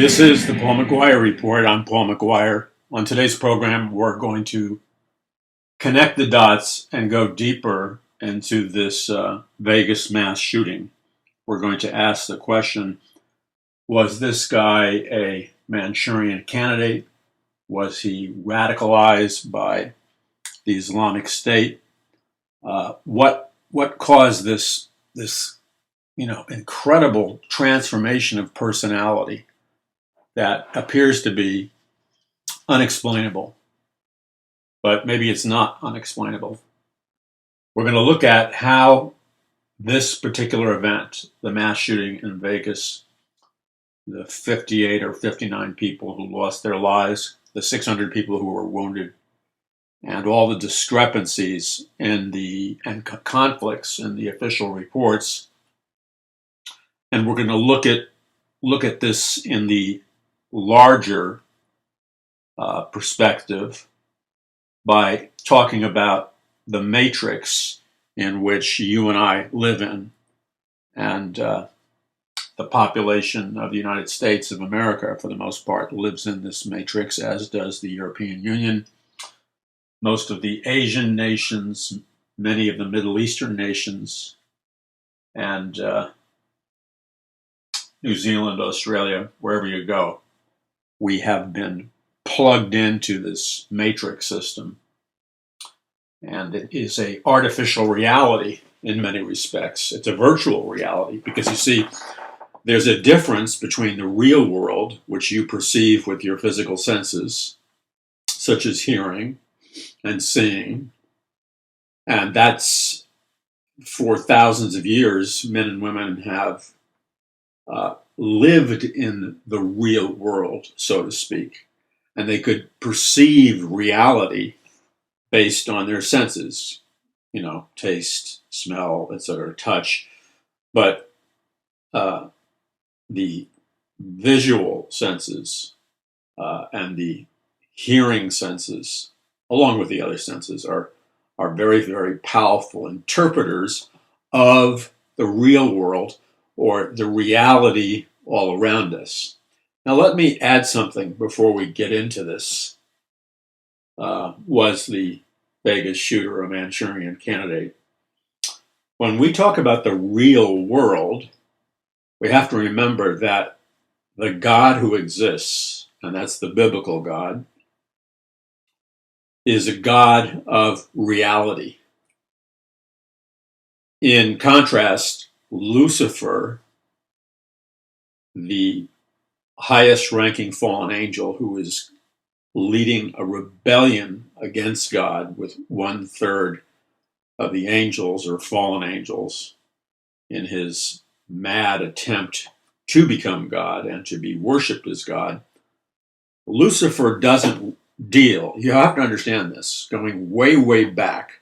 This is the Paul McGuire Report. I'm Paul McGuire. On today's program, we're going to connect the dots and go deeper into this Vegas mass shooting. We're going to ask the question, was this guy a Manchurian candidate? Was he radicalized by the Islamic State? What caused this incredible transformation of personality that appears to be unexplainable, but maybe it's not unexplainable. We're going to look at how this particular event, the mass shooting in Vegas, the 58 or 59 people who lost their lives, the 600 people who were wounded, and all the discrepancies and conflicts in the official reports. And we're going to look at this in the larger perspective by talking about the matrix in which you and I live in, and the population of the United States of America, for the most part, lives in this matrix, as does the European Union, most of the Asian nations, many of the Middle Eastern nations, and New Zealand, Australia, wherever you go. We have been plugged into this matrix system, and it is an artificial reality in many respects. It's a virtual reality because, you see, there's a difference between the real world, which you perceive with your physical senses, such as hearing and seeing, and that's, for thousands of years, men and women have lived in the real world, so to speak, and they could perceive reality based on their senses, taste, smell, etc., touch. But the visual senses and the hearing senses, along with the other senses, are very, very powerful interpreters of the real world, or the reality all around us. Now, let me add something before we get into this. Was the Vegas shooter a Manchurian candidate? When we talk about the real world, we have to remember that the God who exists, and that's the biblical God, is a God of reality. In contrast, Lucifer, the highest ranking fallen angel who is leading a rebellion against God with 1/3 of the angels or fallen angels in his mad attempt to become God and to be worshipped as God, Lucifer doesn't deal. You have to understand this, going way, way back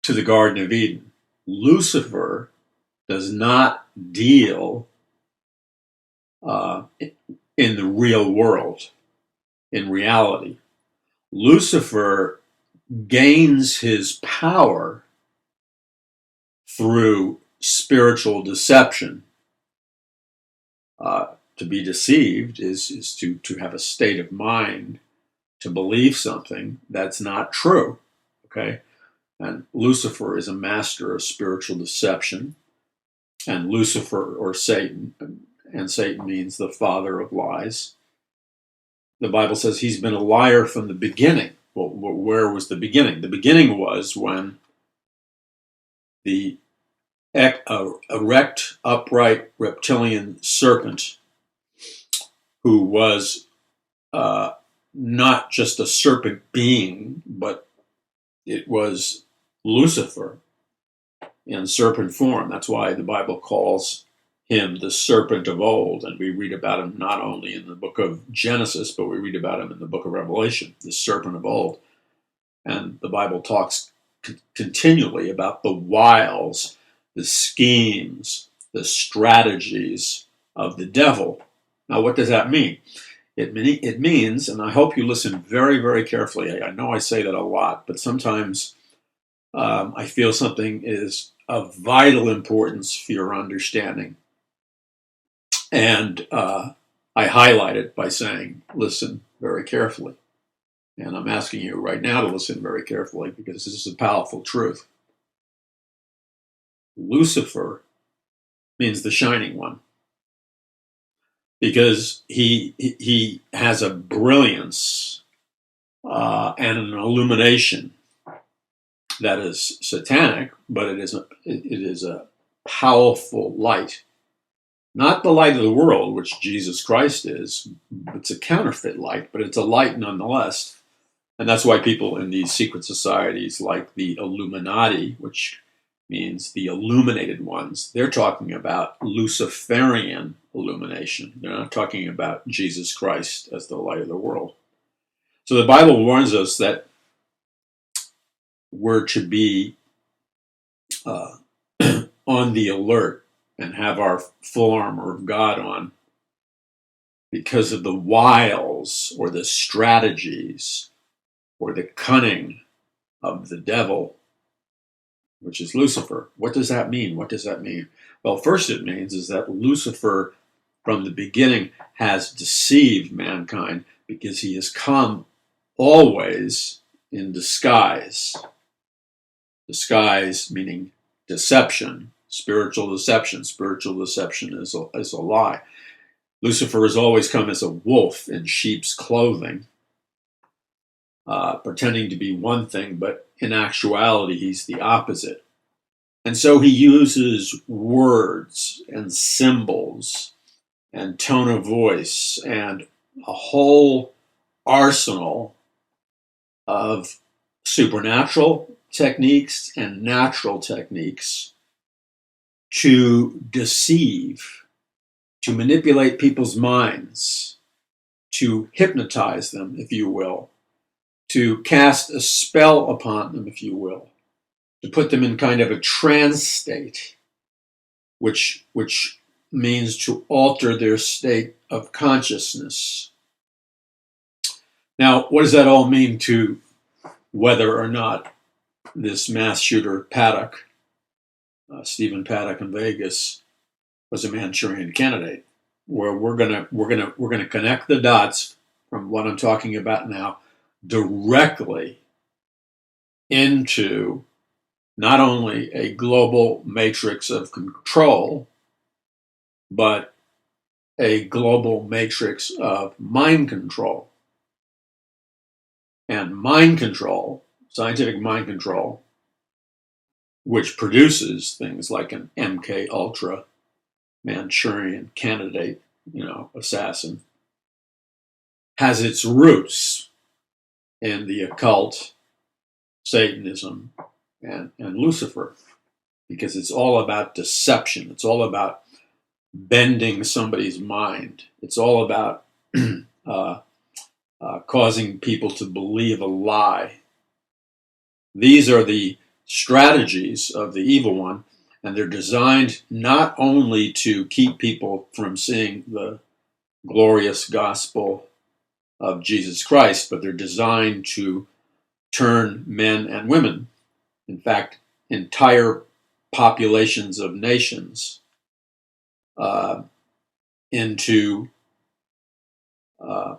to the Garden of Eden. Lucifer does not deal in the real world, in reality. Lucifer gains his power through spiritual deception. To be deceived is to have a state of mind to believe something that's not true. Okay? And Lucifer is a master of spiritual deception. And Lucifer, or Satan, and Satan means the father of lies. The Bible says he's been a liar from the beginning. Well, where was the beginning? The beginning was when the erect, upright, reptilian serpent, who was not just a serpent being, but it was Lucifer in serpent form. That's why the Bible calls him the serpent of old, and we read about him not only in the book of Genesis, but we read about him in the book of Revelation, the serpent of old. And the Bible talks continually about the wiles, the schemes, the strategies of the devil. Now, what does that mean? It means, and I hope you listen very, very carefully. I know I say that a lot, but sometimes I feel something is of vital importance for your understanding. And I highlight it by saying, listen very carefully. And I'm asking you right now to listen very carefully because this is a powerful truth. Lucifer means the shining one because he has a brilliance and an illumination that is satanic, but it is a powerful light. Not the light of the world, which Jesus Christ is. It's a counterfeit light, but it's a light nonetheless. And that's why people in these secret societies like the Illuminati, which means the illuminated ones, they're talking about Luciferian illumination. They're not talking about Jesus Christ as the light of the world. So the Bible warns us that we're to be on the alert and have our full armor of God on because of the wiles or the strategies or the cunning of the devil, which is Lucifer. What does that mean? What does that mean? Well, first it means is that Lucifer from the beginning has deceived mankind because he has come always in disguise. Disguise meaning deception, spiritual deception. Spiritual deception is a lie. Lucifer has always come as a wolf in sheep's clothing, pretending to be one thing, but in actuality, he's the opposite. And so he uses words and symbols and tone of voice and a whole arsenal of supernatural techniques and natural techniques to deceive, to manipulate people's minds, to hypnotize them, if you will, to cast a spell upon them, if you will, to put them in kind of a trance state, which means to alter their state of consciousness. Now, what does that all mean to whether or not this mass shooter Paddock, Stephen Paddock in Vegas, was a Manchurian candidate? Where we're gonna connect the dots from what I'm talking about now directly into not only a global matrix of control, but a global matrix of mind control. And mind control, scientific mind control, which produces things like an MK Ultra Manchurian candidate, assassin, has its roots in the occult, Satanism, and Lucifer, because it's all about deception. It's all about bending somebody's mind. It's all about causing people to believe a lie. These are the strategies of the evil one, and they're designed not only to keep people from seeing the glorious gospel of Jesus Christ, but they're designed to turn men and women, in fact, entire populations of nations, into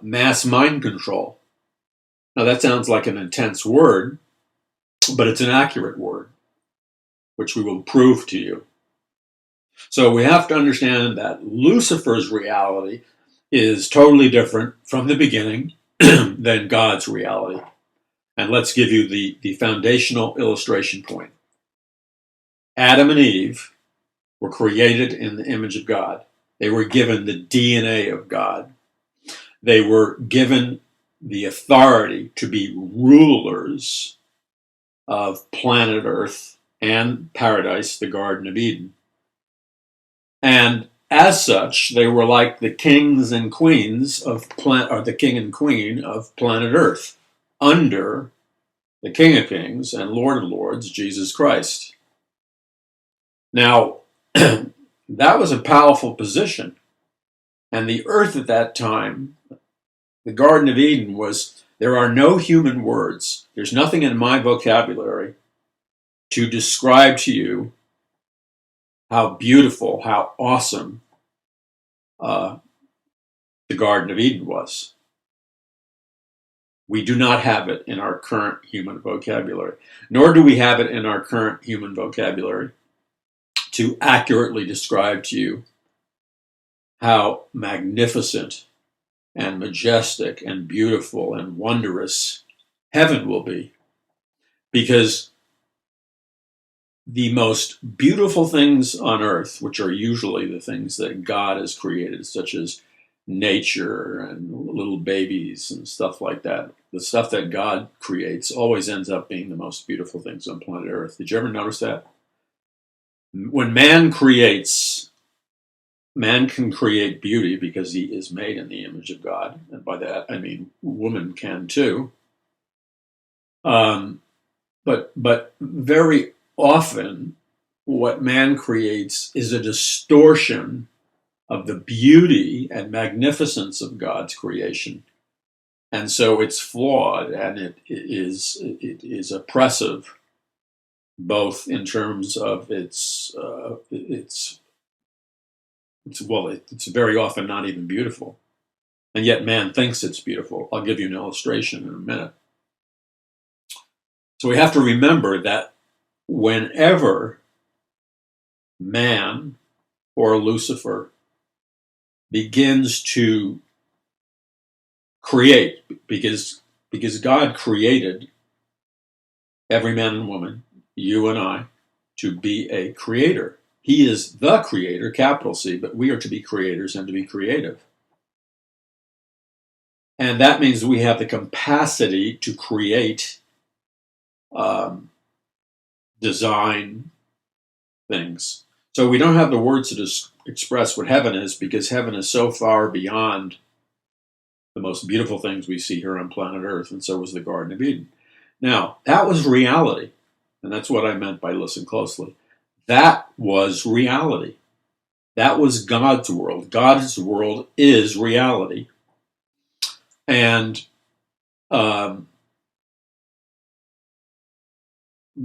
mass mind control. Now, that sounds like an intense word, but it's an accurate word, which we will prove to you. So we have to understand that Lucifer's reality is totally different from the beginning than God's reality. And let's give you the foundational illustration point. Adam and Eve were created in the image of God. They were given the DNA of God. They were given the authority to be rulers of planet Earth and paradise, the Garden of Eden. And as such, they were like the kings and queens of the king and queen of planet Earth, under the King of Kings and Lord of Lords, Jesus Christ. Now, that was a powerful position. And the earth at that time, the Garden of Eden, there are no human words. There's nothing in my vocabulary to describe to you how beautiful, how awesome the the Garden of Eden was. We do not have it in our current human vocabulary, nor do we have it in our current human vocabulary to accurately describe to you how magnificent and majestic and beautiful and wondrous heaven will be. Because the most beautiful things on earth, which are usually the things that God has created, such as nature and little babies and stuff like that, the stuff that God creates always ends up being the most beautiful things on planet Earth. Did you ever notice that? When man creates, man can create beauty because he is made in the image of God. And by that, I mean woman can too. But very often, what man creates is a distortion of the beauty and magnificence of God's creation. And so it's flawed, and it is oppressive, both in terms of it's very often not even beautiful. And yet man thinks it's beautiful. I'll give you an illustration in a minute. So we have to remember that whenever man or Lucifer begins to create, because God created every man and woman, you and I, to be a creator. He is the creator, capital C, but we are to be creators and to be creative. And that means we have the capacity to create, design things. So we don't have the words to express what heaven is, because heaven is so far beyond the most beautiful things we see here on planet Earth, and so was the Garden of Eden. Now, that was reality, and that's what I meant by listen closely. That was reality. That was God's world. God's world is reality. And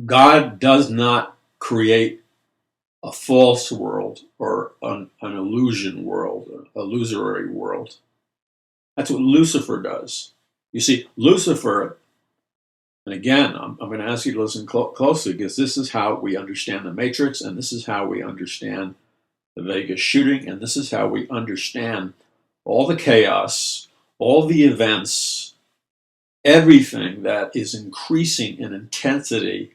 God does not create a false world or an illusion world, an illusory world. That's what Lucifer does. You see, Lucifer, and again, I'm going to ask you to listen closely, because this is how we understand the Matrix, and this is how we understand the Vegas shooting, and this is how we understand all the chaos, all the events, everything that is increasing in intensity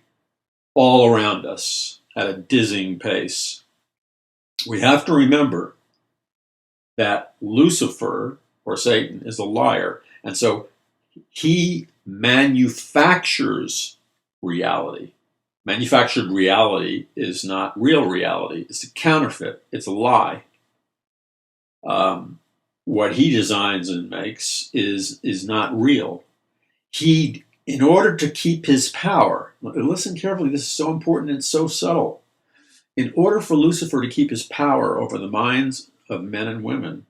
all around us at a dizzying pace. We have to remember that Lucifer, or Satan, is a liar, and so he manufactures reality. Manufactured reality is not real reality. It's a counterfeit. It's a lie. What he designs and makes is not real. He, in order to keep his power, listen carefully, this is so important and so subtle. In order for Lucifer to keep his power over the minds of men and women,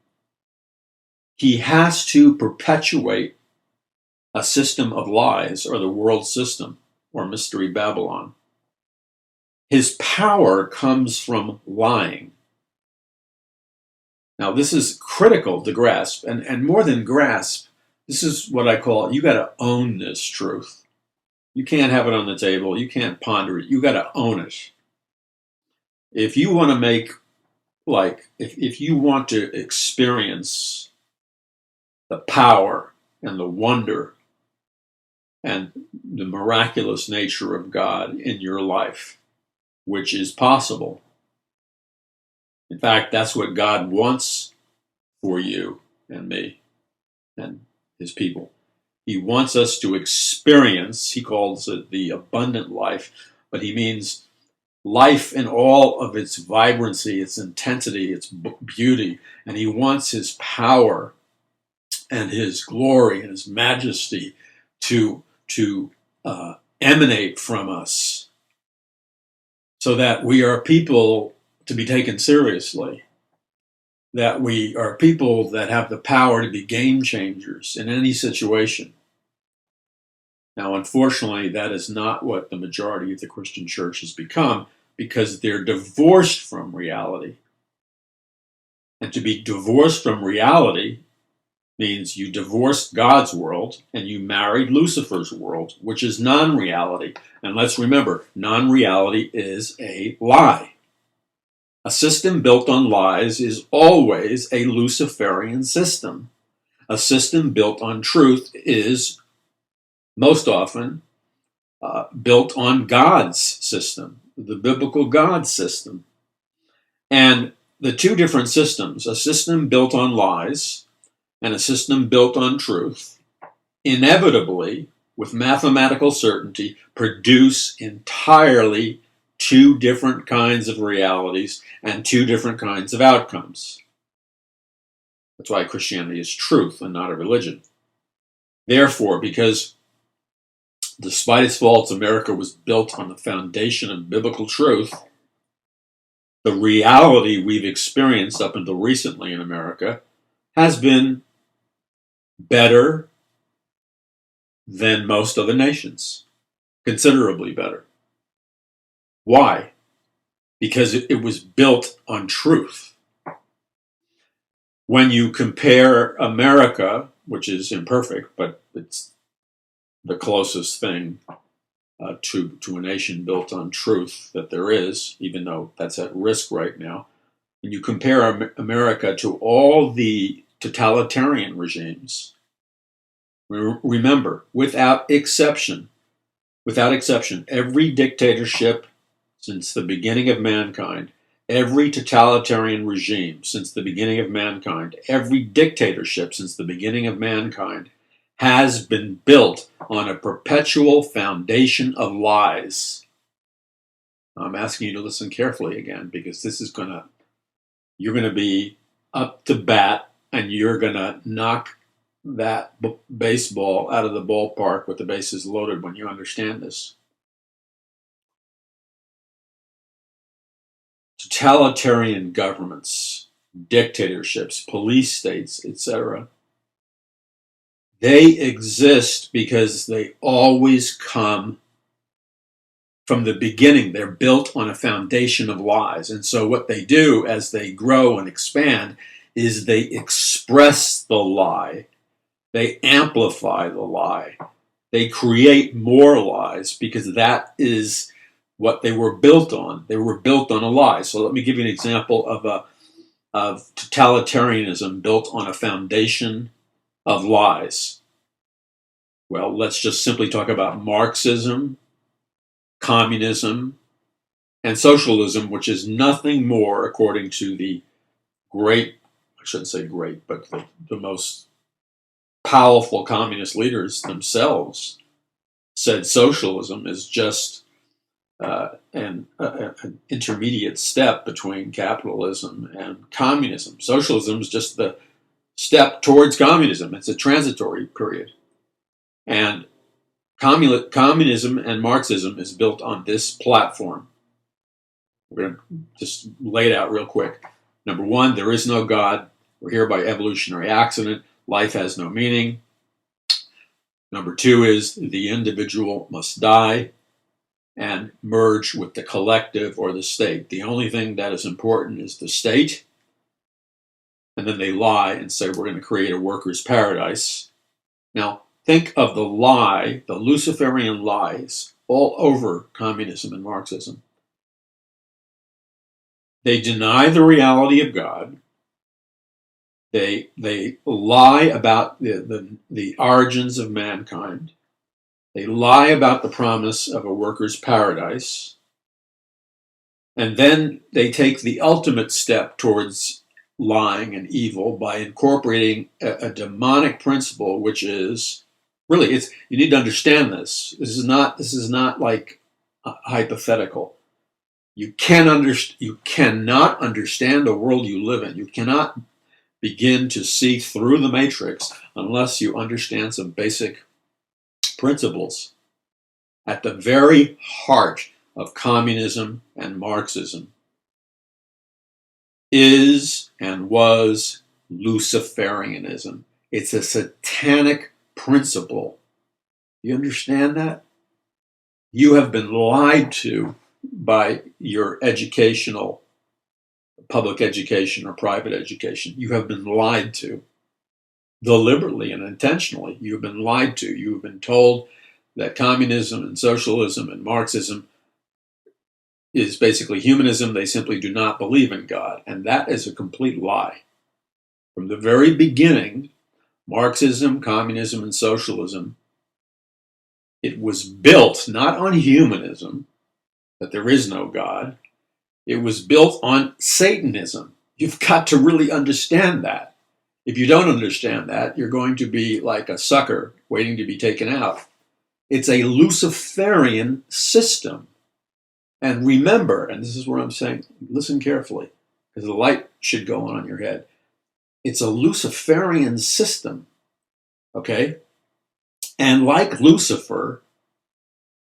he has to perpetuate a system of lies, or the world system, or Mystery Babylon. His power comes from lying. Now, this is critical to grasp, and more than grasp, this is what I call, you got to own this truth. You can't have it on the table. You can't ponder it. You got to own it. If you want to make, if you want to experience the power and the wonder and the miraculous nature of God in your life, which is possible. In fact, that's what God wants for you and me and his people. He wants us to experience, he calls it the abundant life, but he means life in all of its vibrancy, its intensity, its beauty, and he wants his power and his glory and his majesty to emanate from us, so that we are people to be taken seriously, that we are people that have the power to be game changers in any situation. Now, unfortunately, that is not what the majority of the Christian church has become, because they're divorced from reality. And to be divorced from reality means you divorced God's world and you married Lucifer's world, which is non-reality. And let's remember, non-reality is a lie. A system built on lies is always a Luciferian system. A system built on truth is most often built on God's system, the biblical God system. And the two different systems, a system built on lies and a system built on truth, inevitably, with mathematical certainty, produce entirely two different kinds of realities and two different kinds of outcomes. That's why Christianity is truth and not a religion. Therefore, because despite its faults, America was built on the foundation of biblical truth, the reality we've experienced up until recently in America has been better than most other nations, considerably better. Why? Because it was built on truth. When you compare America, which is imperfect, but it's the closest thing to a nation built on truth that there is, even though that's at risk right now, when you compare America to all the totalitarian regimes, remember, without exception, every dictatorship since the beginning of mankind, every totalitarian regime since the beginning of mankind, every dictatorship since the beginning of mankind has been built on a perpetual foundation of lies. I'm asking you to listen carefully again, because this is you're going to be up to bat, and you're going to knock that baseball out of the ballpark with the bases loaded when you understand this. Totalitarian governments, dictatorships, police states, etc., they exist because they always come from the beginning. They're built on a foundation of lies. And so what they do as they grow and expand is they express the lie. They amplify the lie. They create more lies, because that is what they were built on. They were built on a lie. So let me give you an example of totalitarianism built on a foundation of lies. Well, let's just simply talk about Marxism, communism, and socialism, which is nothing more, according to the great, I shouldn't say great, but the most powerful communist leaders themselves said socialism is just an intermediate step between capitalism and communism. Socialism is just the step towards communism. It's a transitory period. And communism and Marxism is built on this platform. We're going to just lay it out real quick. Number one, there is no God. We're here by evolutionary accident. Life has no meaning. Number two is the individual must die and merge with the collective or the state. The only thing that is important is the state. And then they lie and say, we're going to create a workers' paradise. Now, think of the lie, the Luciferian lies, all over communism and Marxism. They deny the reality of God. They lie about the origins of mankind. They lie about the promise of a workers' paradise. And then they take the ultimate step towards lying and evil by incorporating a demonic principle, which is really, you need to understand this. This is not like hypothetical. You cannot understand the world you live in. You cannot begin to see through the matrix unless you understand some basic principles. At the very heart of communism and Marxism is and was Luciferianism. It's a satanic principle. You understand that? You have been lied to by your educational, public education or private education. You have been lied to. deliberately and intentionally. You've been lied to. You've been told that communism and socialism and Marxism is basically humanism. They simply do not believe in God. And that is a complete lie. From the very beginning, Marxism, communism, and socialism, it was built not on humanism, that there is no God. It was built on Satanism. You've got to really understand that. If you don't understand that, you're going to be like a sucker waiting to be taken out. It's a Luciferian system. And remember, and this is where I'm saying, listen carefully, because the light should go on your head. It's a Luciferian system, okay? And like Lucifer,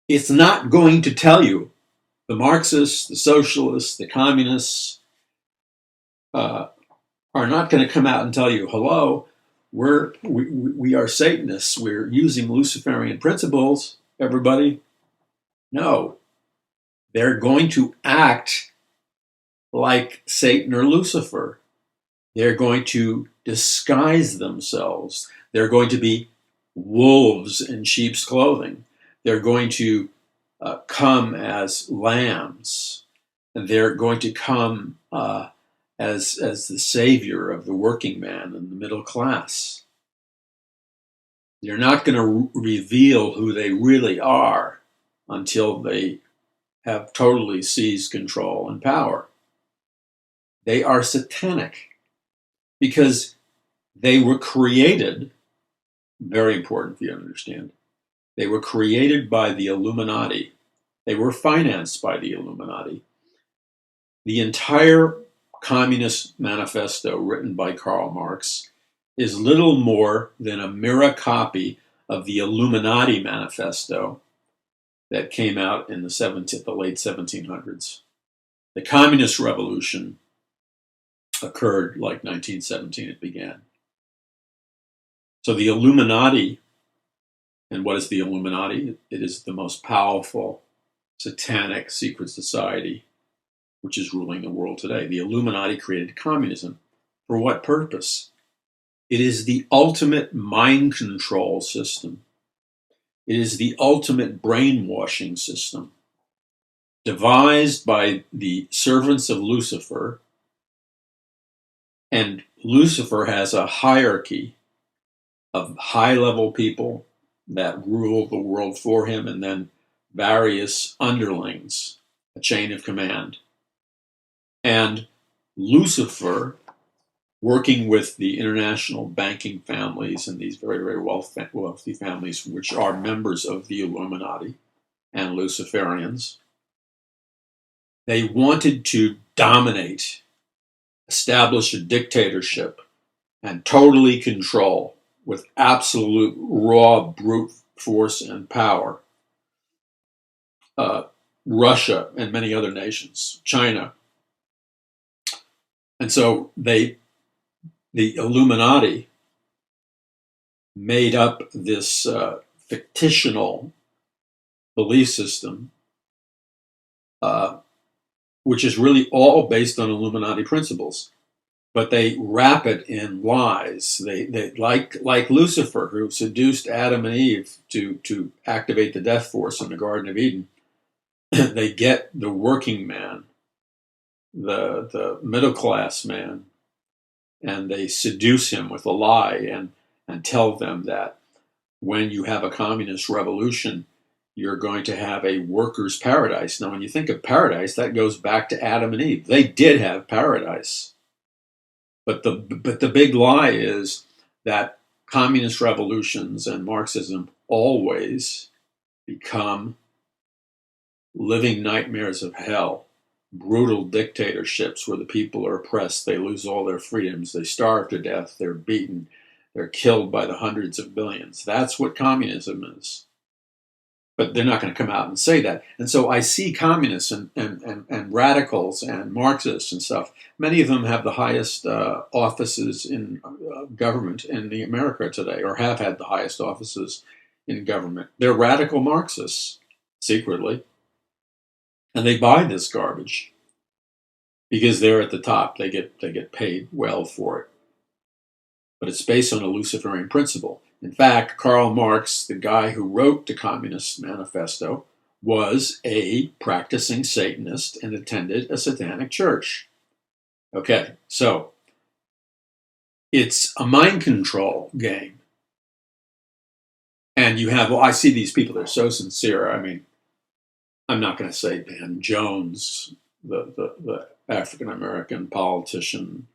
it's not going to tell you, the Marxists, the socialists, the communists are not going to come out and tell you, hello, we are Satanists. We're using Luciferian principles, everybody. No, they're going to act like Satan or Lucifer. They're going to disguise themselves. They're going to be wolves in sheep's clothing. They're going to come as lambs. And they're going to come as the savior of the working man and the middle class. They're not going to reveal who they really are until they have totally seized control and power. They are satanic because they were created, very important for you to understand, they were created by the Illuminati. They were financed by the Illuminati. The entire Communist Manifesto written by Karl Marx is little more than a mirror copy of the Illuminati Manifesto that came out in the late 1700s. The Communist Revolution occurred like 1917, it began. So the Illuminati, and what is the Illuminati? It is the most powerful satanic secret society which is ruling the world today. The Illuminati created communism. For what purpose? It is the ultimate mind control system. It is the ultimate brainwashing system, devised by the servants of Lucifer. And Lucifer has a hierarchy of high-level people that rule the world for him, and then various underlings, a chain of command. And Lucifer, working with the international banking families and these very, very wealthy families, which are members of the Illuminati and Luciferians, they wanted to dominate, establish a dictatorship, and totally control with absolute raw brute force and power Russia and many other nations, China. And so the Illuminati made up this fictional belief system, which is really all based on Illuminati principles. But they wrap it in lies. They like Lucifer, who seduced Adam and Eve to activate the death force in the Garden of Eden. They get the working man, the middle class man, and they seduce him with a lie and tell them that when you have a communist revolution, you're going to have a workers' paradise. Now, when you think of paradise, that goes back to Adam and Eve. They did have paradise. But the big lie is that communist revolutions and Marxism always become living nightmares of hell, brutal dictatorships where the people are oppressed, they lose all their freedoms, they starve to death, they're beaten, they're killed by the hundreds of billions. That's what communism is. But they're not going to come out and say that. And so I see communists and radicals and Marxists and stuff. Many of them have the highest offices in government in the America today, or have had the highest offices in government. They're radical Marxists, secretly. And they buy this garbage because they're at the top. They get paid well for it. but it's based on a Luciferian principle. In fact, Karl Marx, the guy who wrote the Communist Manifesto, was a practicing Satanist and attended a satanic church. Okay, so it's a mind control game. And you have, well, I see these people, they're so sincere. I mean, I'm not going to say Dan Jones, the African-American politician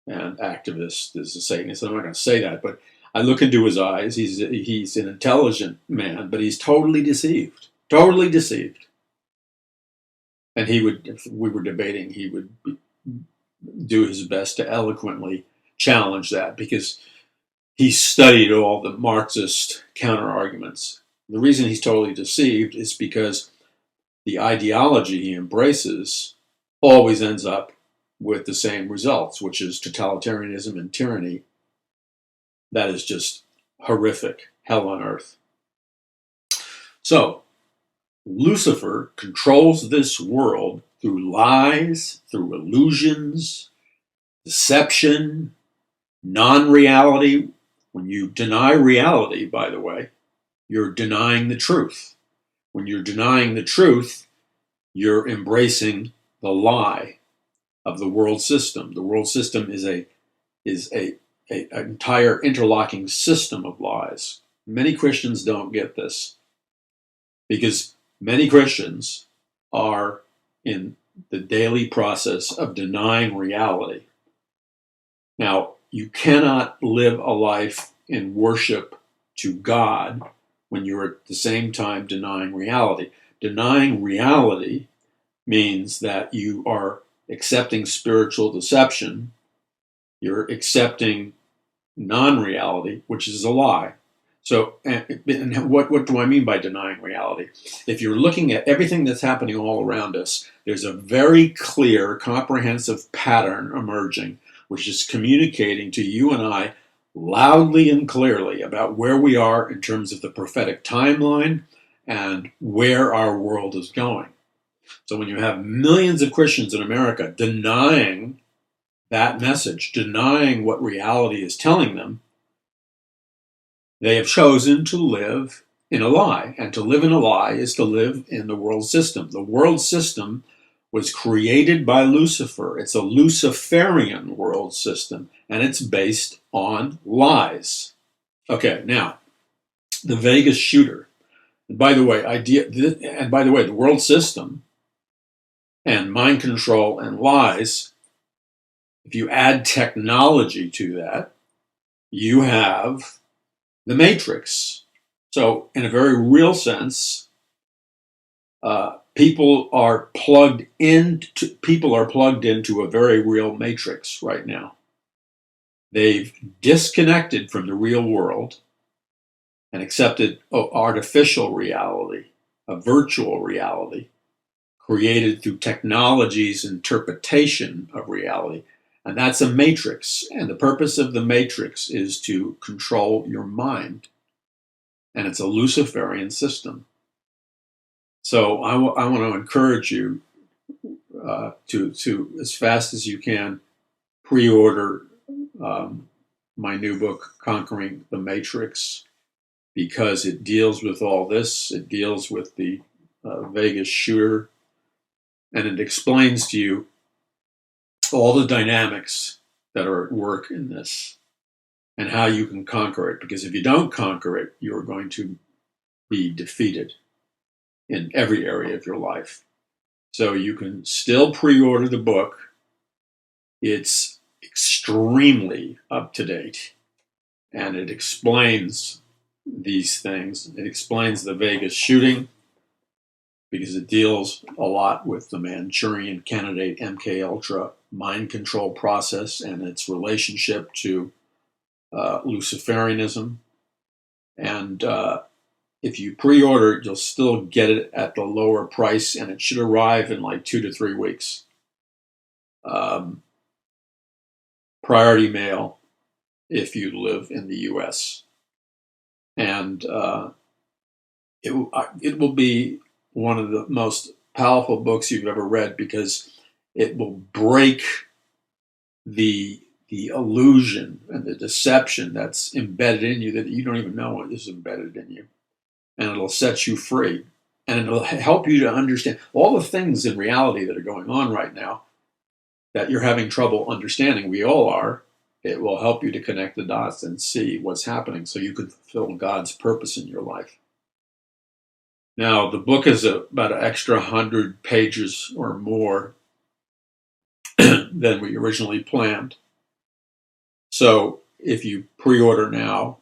and activist, is a Satanist. I'm not going to say that, but I look into his eyes. He's an intelligent man, but he's totally deceived. Totally deceived. And he would, if we were debating, he would do his best to eloquently challenge that, because he studied all the Marxist counter-arguments. The reason he's totally deceived is because the ideology he embraces always ends up with the same results, which is totalitarianism and tyranny. That is just horrific, hell on earth. So, Lucifer controls this world through lies, through illusions, deception, non-reality. When you deny reality, by the way, you're denying the truth. When you're denying the truth, you're embracing the lie of the world system. The world system is an entire interlocking system of lies. Many Christians don't get this, because many Christians are in the daily process of denying reality. Now, you cannot live a life in worship to God when you're at the same time denying reality. Denying reality means that you are accepting spiritual deception. You're accepting non-reality, which is a lie. So, and what do I mean by denying reality? If you're looking at everything that's happening all around us, there's a very clear, comprehensive pattern emerging, which is communicating to you and I loudly and clearly about where we are in terms of the prophetic timeline and where our world is going. So when you have millions of Christians in America denying that message, denying what reality is telling them, they have chosen to live in a lie. And to live in a lie is to live in the world system. The world system was created by Lucifer. It's a Luciferian world system, and it's based on lies. Okay, now, the Vegas shooter. And by the way, the world system and mind control and lies, if you add technology to that, you have the Matrix. So, in a very real sense, people are plugged into a very real matrix right now. They've disconnected from the real world and accepted artificial reality, a virtual reality created through technology's interpretation of reality. And that's a matrix. And the purpose of the matrix is to control your mind. And it's a Luciferian system. So I want to encourage you to, as fast as you can, pre-order my new book, Conquering the Matrix, because it deals with all this. It deals with the Vegas shooter, and it explains to you all the dynamics that are at work in this and how you can conquer it. Because if you don't conquer it, you're going to be defeated in every area of your life. So you can still pre-order the book. It's extremely up to date, and it explains these things. It explains the Vegas shooting, because it deals a lot with the Manchurian Candidate MK Ultra mind control process and its relationship to Luciferianism. And if you pre-order it, you'll still get it at the lower price, and it should arrive in like 2 to 3 weeks. Priority mail if you live in the U.S. And it will be one of the most powerful books you've ever read, because it will break the the illusion and the deception that's embedded in you that you don't even know is embedded in you. And it'll set you free. And it'll help you to understand all the things in reality that are going on right now that you're having trouble understanding. We all are. It will help you to connect the dots and see what's happening so you can fulfill God's purpose in your life. Now, the book is about an extra 100 pages or more than we originally planned. So if you pre-order now,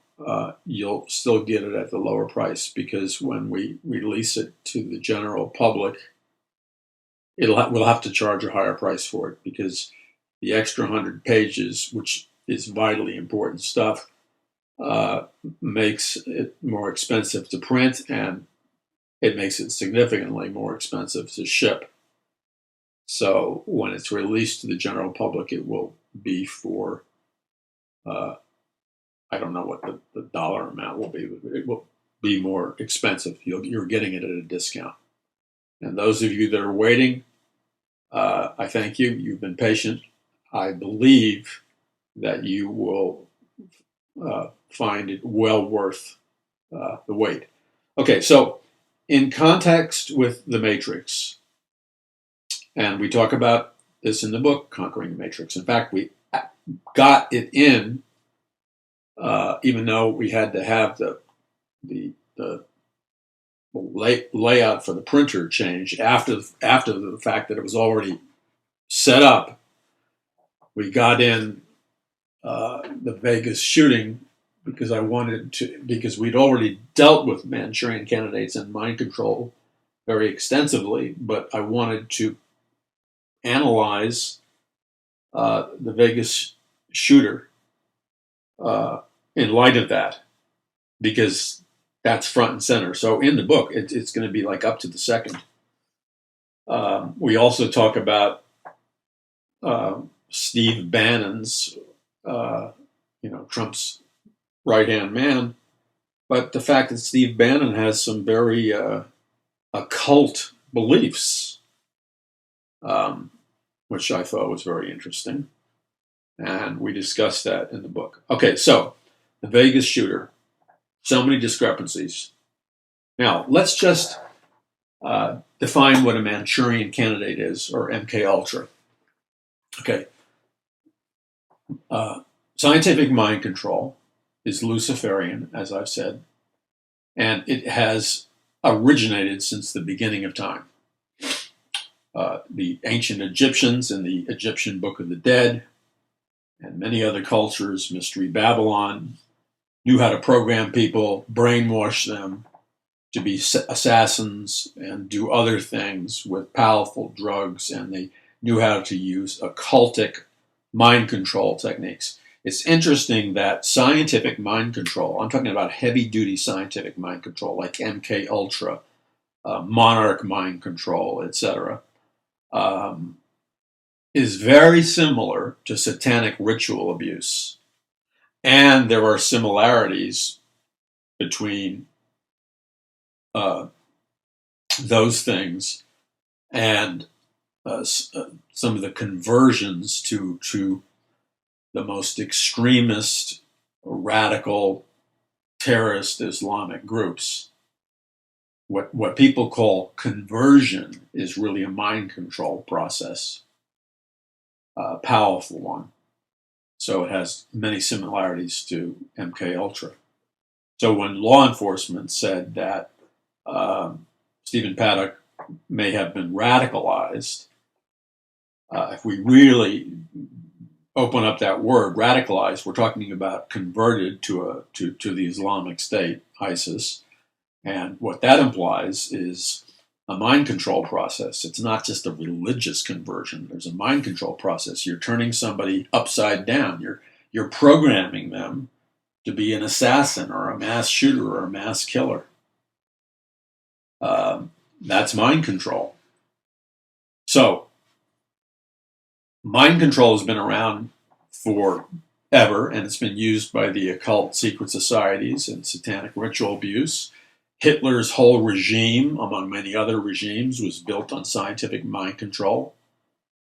you'll still get it at the lower price, because when we release it to the general public, we'll have to charge a higher price for it, because the extra 100 pages, which is vitally important stuff, makes it more expensive to print, and it makes it significantly more expensive to ship. So when it's released to the general public, it will be for, I don't know what the dollar amount will be, but it will be more expensive. You're getting it at a discount. And those of you that are waiting, I thank you. You've been patient. I believe that you will find it well worth the wait. Okay, so in context with the Matrix, and we talk about this in the book, Conquering the Matrix. In fact, we got it in, even though we had to have the layout for the printer changed after the fact that it was already set up. We got in the Vegas shooting because we'd already dealt with Manchurian candidates and mind control very extensively, but I wanted to analyze the Vegas shooter in light of that, because that's front and center. So in the book, it's going to be like up to the second. We also talk about Steve Bannon's, Trump's right-hand man, but the fact that Steve Bannon has some very occult beliefs, which I thought was very interesting. And we discussed that in the book. Okay, so the Vegas shooter, so many discrepancies. Now, let's just define what a Manchurian candidate is, or MK Ultra. Okay. Scientific mind control is Luciferian, as I've said, and it has originated since the beginning of time. The ancient Egyptians in the Egyptian Book of the Dead and many other cultures, Mystery Babylon, knew how to program people, brainwash them to be assassins and do other things with powerful drugs, and they knew how to use occultic mind control techniques. It's interesting that scientific mind control, I'm talking about heavy-duty scientific mind control, like MK Ultra, monarch mind control, etc., is very similar to satanic ritual abuse. And there are similarities between those things and some of the conversions to the most extremist, radical, terrorist Islamic groups. What people call conversion is really a mind control process, a powerful one. So it has many similarities to MK Ultra. So when law enforcement said that Stephen Paddock may have been radicalized, if we really open up that word, radicalized, we're talking about converted to the Islamic State, ISIS. And what that implies is a mind control process. It's not just a religious conversion. There's a mind control process. You're turning somebody upside down. You're programming them to be an assassin or a mass shooter or a mass killer. That's mind control. So, mind control has been around forever, and it's been used by the occult secret societies and satanic ritual abuse. Hitler's whole regime, among many other regimes, was built on scientific mind control.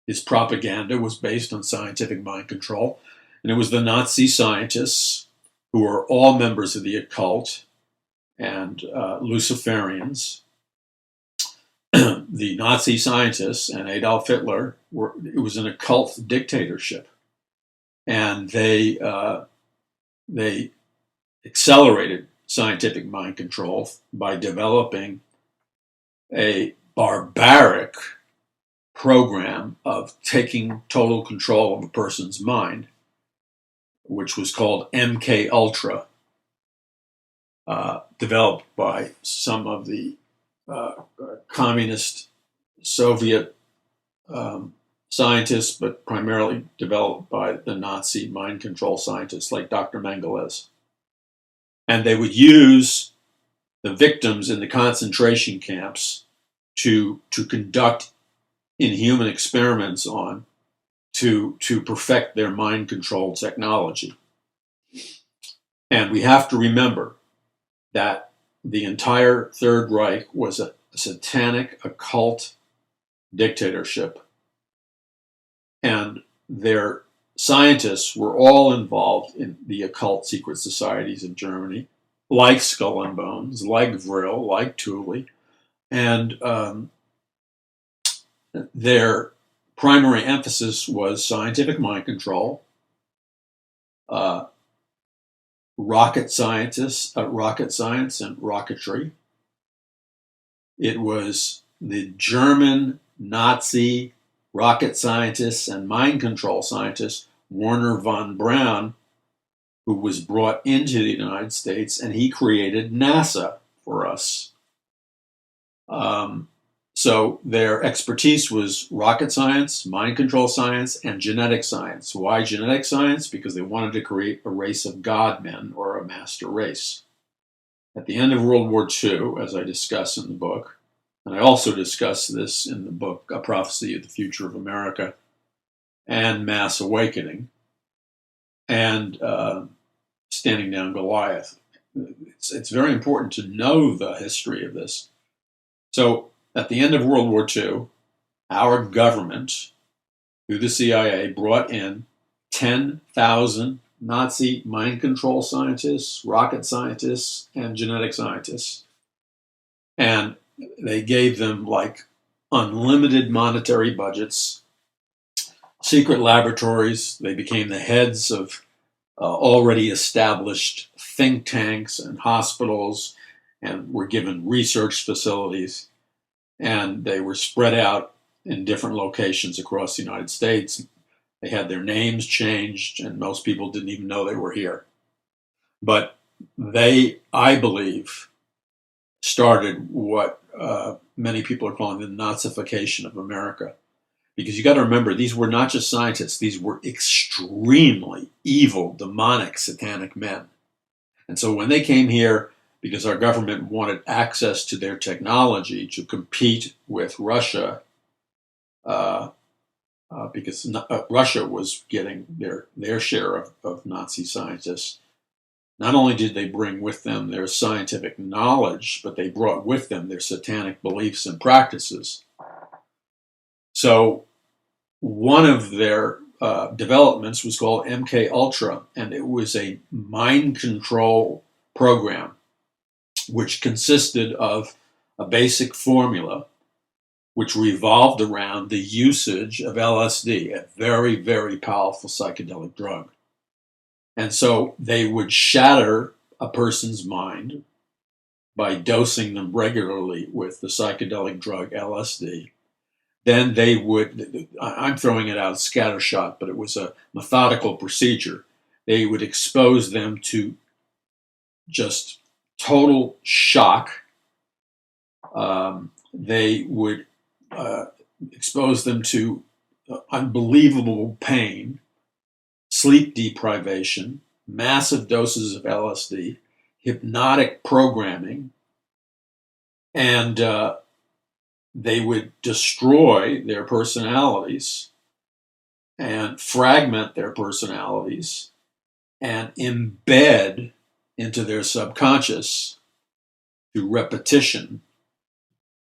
His propaganda was based on scientific mind control. And it was the Nazi scientists, who were all members of the occult and Luciferians. The Nazi scientists and Adolf Hitler it was an occult dictatorship. And they accelerated scientific mind control by developing a barbaric program of taking total control of a person's mind, which was called MK Ultra, developed by some of the communist Soviet scientists, but primarily developed by the Nazi mind control scientists like Dr. Mengele. And they would use the victims in the concentration camps to conduct inhuman experiments on, to perfect their mind control technology. And we have to remember that the entire Third Reich was a satanic occult dictatorship. And their scientists were all involved in the occult secret societies in Germany, like Skull and Bones, like Vril, like Thule. And their primary emphasis was scientific mind control, rocket science and rocketry. It was the German Nazi rocket scientists and mind control scientist Werner von Braun, who was brought into the United States, and he created NASA for us. So their expertise was rocket science, mind control science, and genetic science. Why genetic science? Because they wanted to create a race of God men, or a master race. At the end of World War II, as I discuss in the book, and I also discuss this in the book, A Prophecy of the Future of America, and Mass Awakening, and Standing Down Goliath. It's very important to know the history of this. So at the end of World War II, our government, through the CIA, brought in 10,000 Nazi mind control scientists, rocket scientists, and genetic scientists. And they gave them like unlimited monetary budgets, secret laboratories. They became the heads of already established think tanks and hospitals, and were given research facilities. And they were spread out in different locations across the United States. They had their names changed, and most people didn't even know they were here. But they, I believe, started what many people are calling the Nazification of America. Because you got to remember, these were not just scientists, these were extremely evil, demonic, satanic men. And so when they came here, because our government wanted access to their technology to compete with Russia, because Russia was getting their share of Nazi scientists. Not only did they bring with them their scientific knowledge, but they brought with them their satanic beliefs and practices. So one of their developments was called MK Ultra, and it was a mind control program which consisted of a basic formula which revolved around the usage of LSD, a very, very powerful psychedelic drug. And so they would shatter a person's mind by dosing them regularly with the psychedelic drug LSD. Then they would, I'm throwing it out scattershot, but it was a methodical procedure. They would expose them to just total shock. They would expose them to unbelievable pain, sleep deprivation, massive doses of LSD, hypnotic programming, and they would destroy their personalities and fragment their personalities and embed into their subconscious through repetition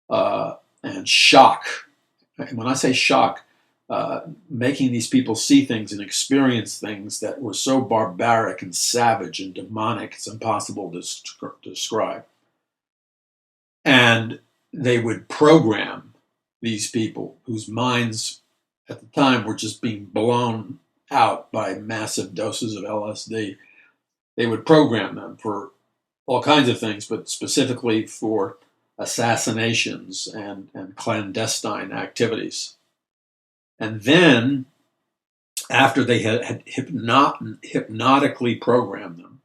and shock. And when I say shock, making these people see things and experience things that were so barbaric and savage and demonic, it's impossible to describe. And they would program these people whose minds at the time were just being blown out by massive doses of LSD. They would program them for all kinds of things, but specifically for assassinations and clandestine activities. And then, after they had hypnotically programmed them,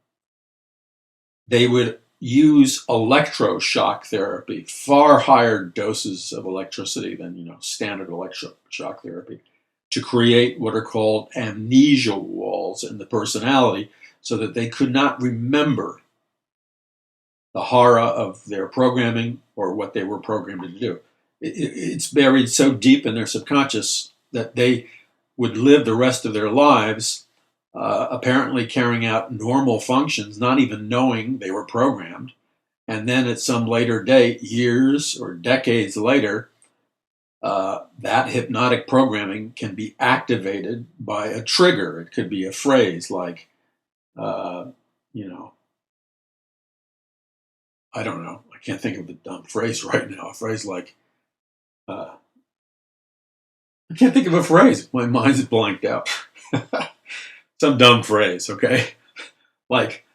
they would use electroshock therapy, far higher doses of electricity than standard electroshock therapy, to create what are called amnesia walls in the personality, so that they could not remember the horror of their programming or what they were programmed to do. It's buried so deep in their subconscious that they would live the rest of their lives apparently carrying out normal functions, not even knowing they were programmed. And then at some later date, years or decades later, that hypnotic programming can be activated by a trigger. It could be a phrase like, I don't know. I can't think of a dumb phrase right now. A phrase like, I can't think of a phrase. My mind's blanked out. Some dumb phrase, okay? Like,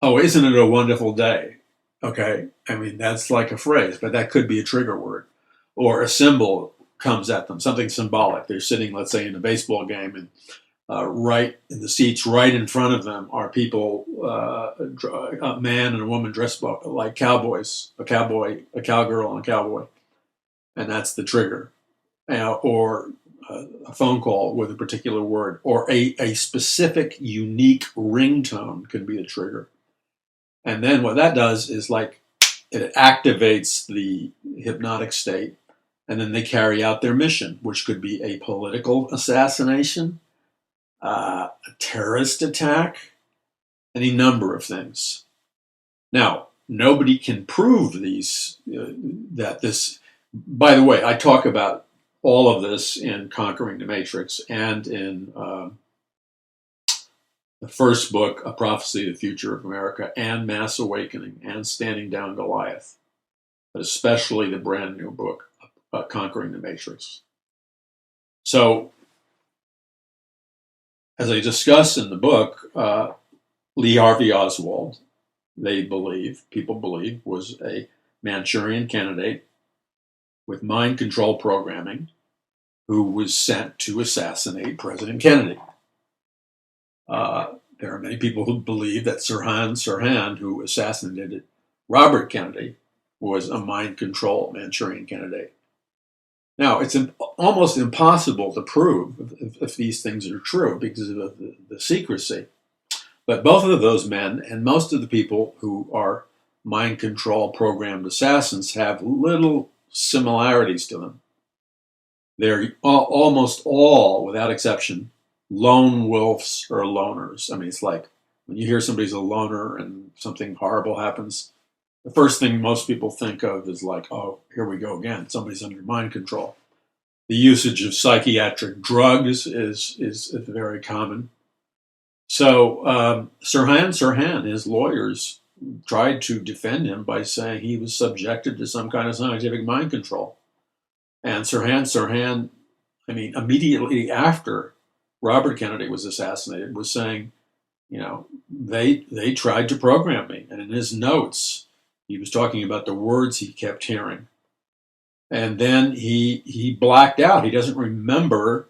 oh, isn't it a wonderful day? Okay? I mean, that's like a phrase, but that could be a trigger word. Or a symbol comes at them, something symbolic. They're sitting, let's say, in a baseball game, and right in the seats right in front of them are people, a man and a woman dressed like cowboys, a cowgirl, and a cowboy. And that's the trigger. Or a phone call with a particular word, or a specific, unique ringtone could be a trigger. And then what that does is, like, it activates the hypnotic state, and then they carry out their mission, which could be a political assassination, a terrorist attack, any number of things. Now, nobody can prove these, that this, by the way, I talk about all of this in Conquering the Matrix and in the first book, A Prophecy of the Future of America, and Mass Awakening, and Standing Down Goliath, but especially the brand new book, Conquering the Matrix. So, as I discuss in the book, Lee Harvey Oswald, people believe, was a Manchurian candidate with mind control programming who was sent to assassinate President Kennedy. There are many people who believe that Sirhan Sirhan, who assassinated Robert Kennedy, was a mind control Manchurian candidate. Now, it's almost impossible to prove if these things are true because of the secrecy. But both of those men and most of the people who are mind control programmed assassins have little similarities to them. They're almost all, without exception, lone wolves or loners. I mean, it's like when you hear somebody's a loner and something horrible happens, the first thing most people think of is like, oh, here we go again. Somebody's under mind control. The usage of psychiatric drugs is very common. So Sirhan Sirhan, his lawyers, tried to defend him by saying he was subjected to some kind of scientific mind control. And Sirhan Sirhan, I mean, immediately after Robert Kennedy was assassinated, was saying, they tried to program me. And in his notes, he was talking about the words he kept hearing. And then he blacked out. He doesn't remember,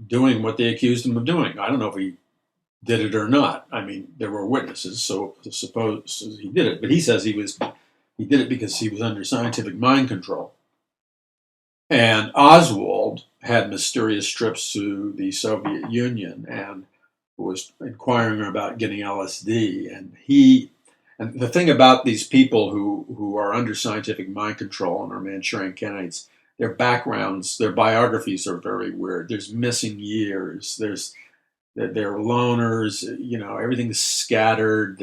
doing what they accused him of doing. I don't know if he did it or not. I mean, there were witnesses, so I suppose he did it. But he says he did it because he was under scientific mind control. And Oswald had mysterious trips to the Soviet Union and was inquiring about getting LSD. And the thing about these people who are under scientific mind control and are Manchurian candidates, their backgrounds, their biographies are very weird. There's missing years. They're loners. Everything's scattered.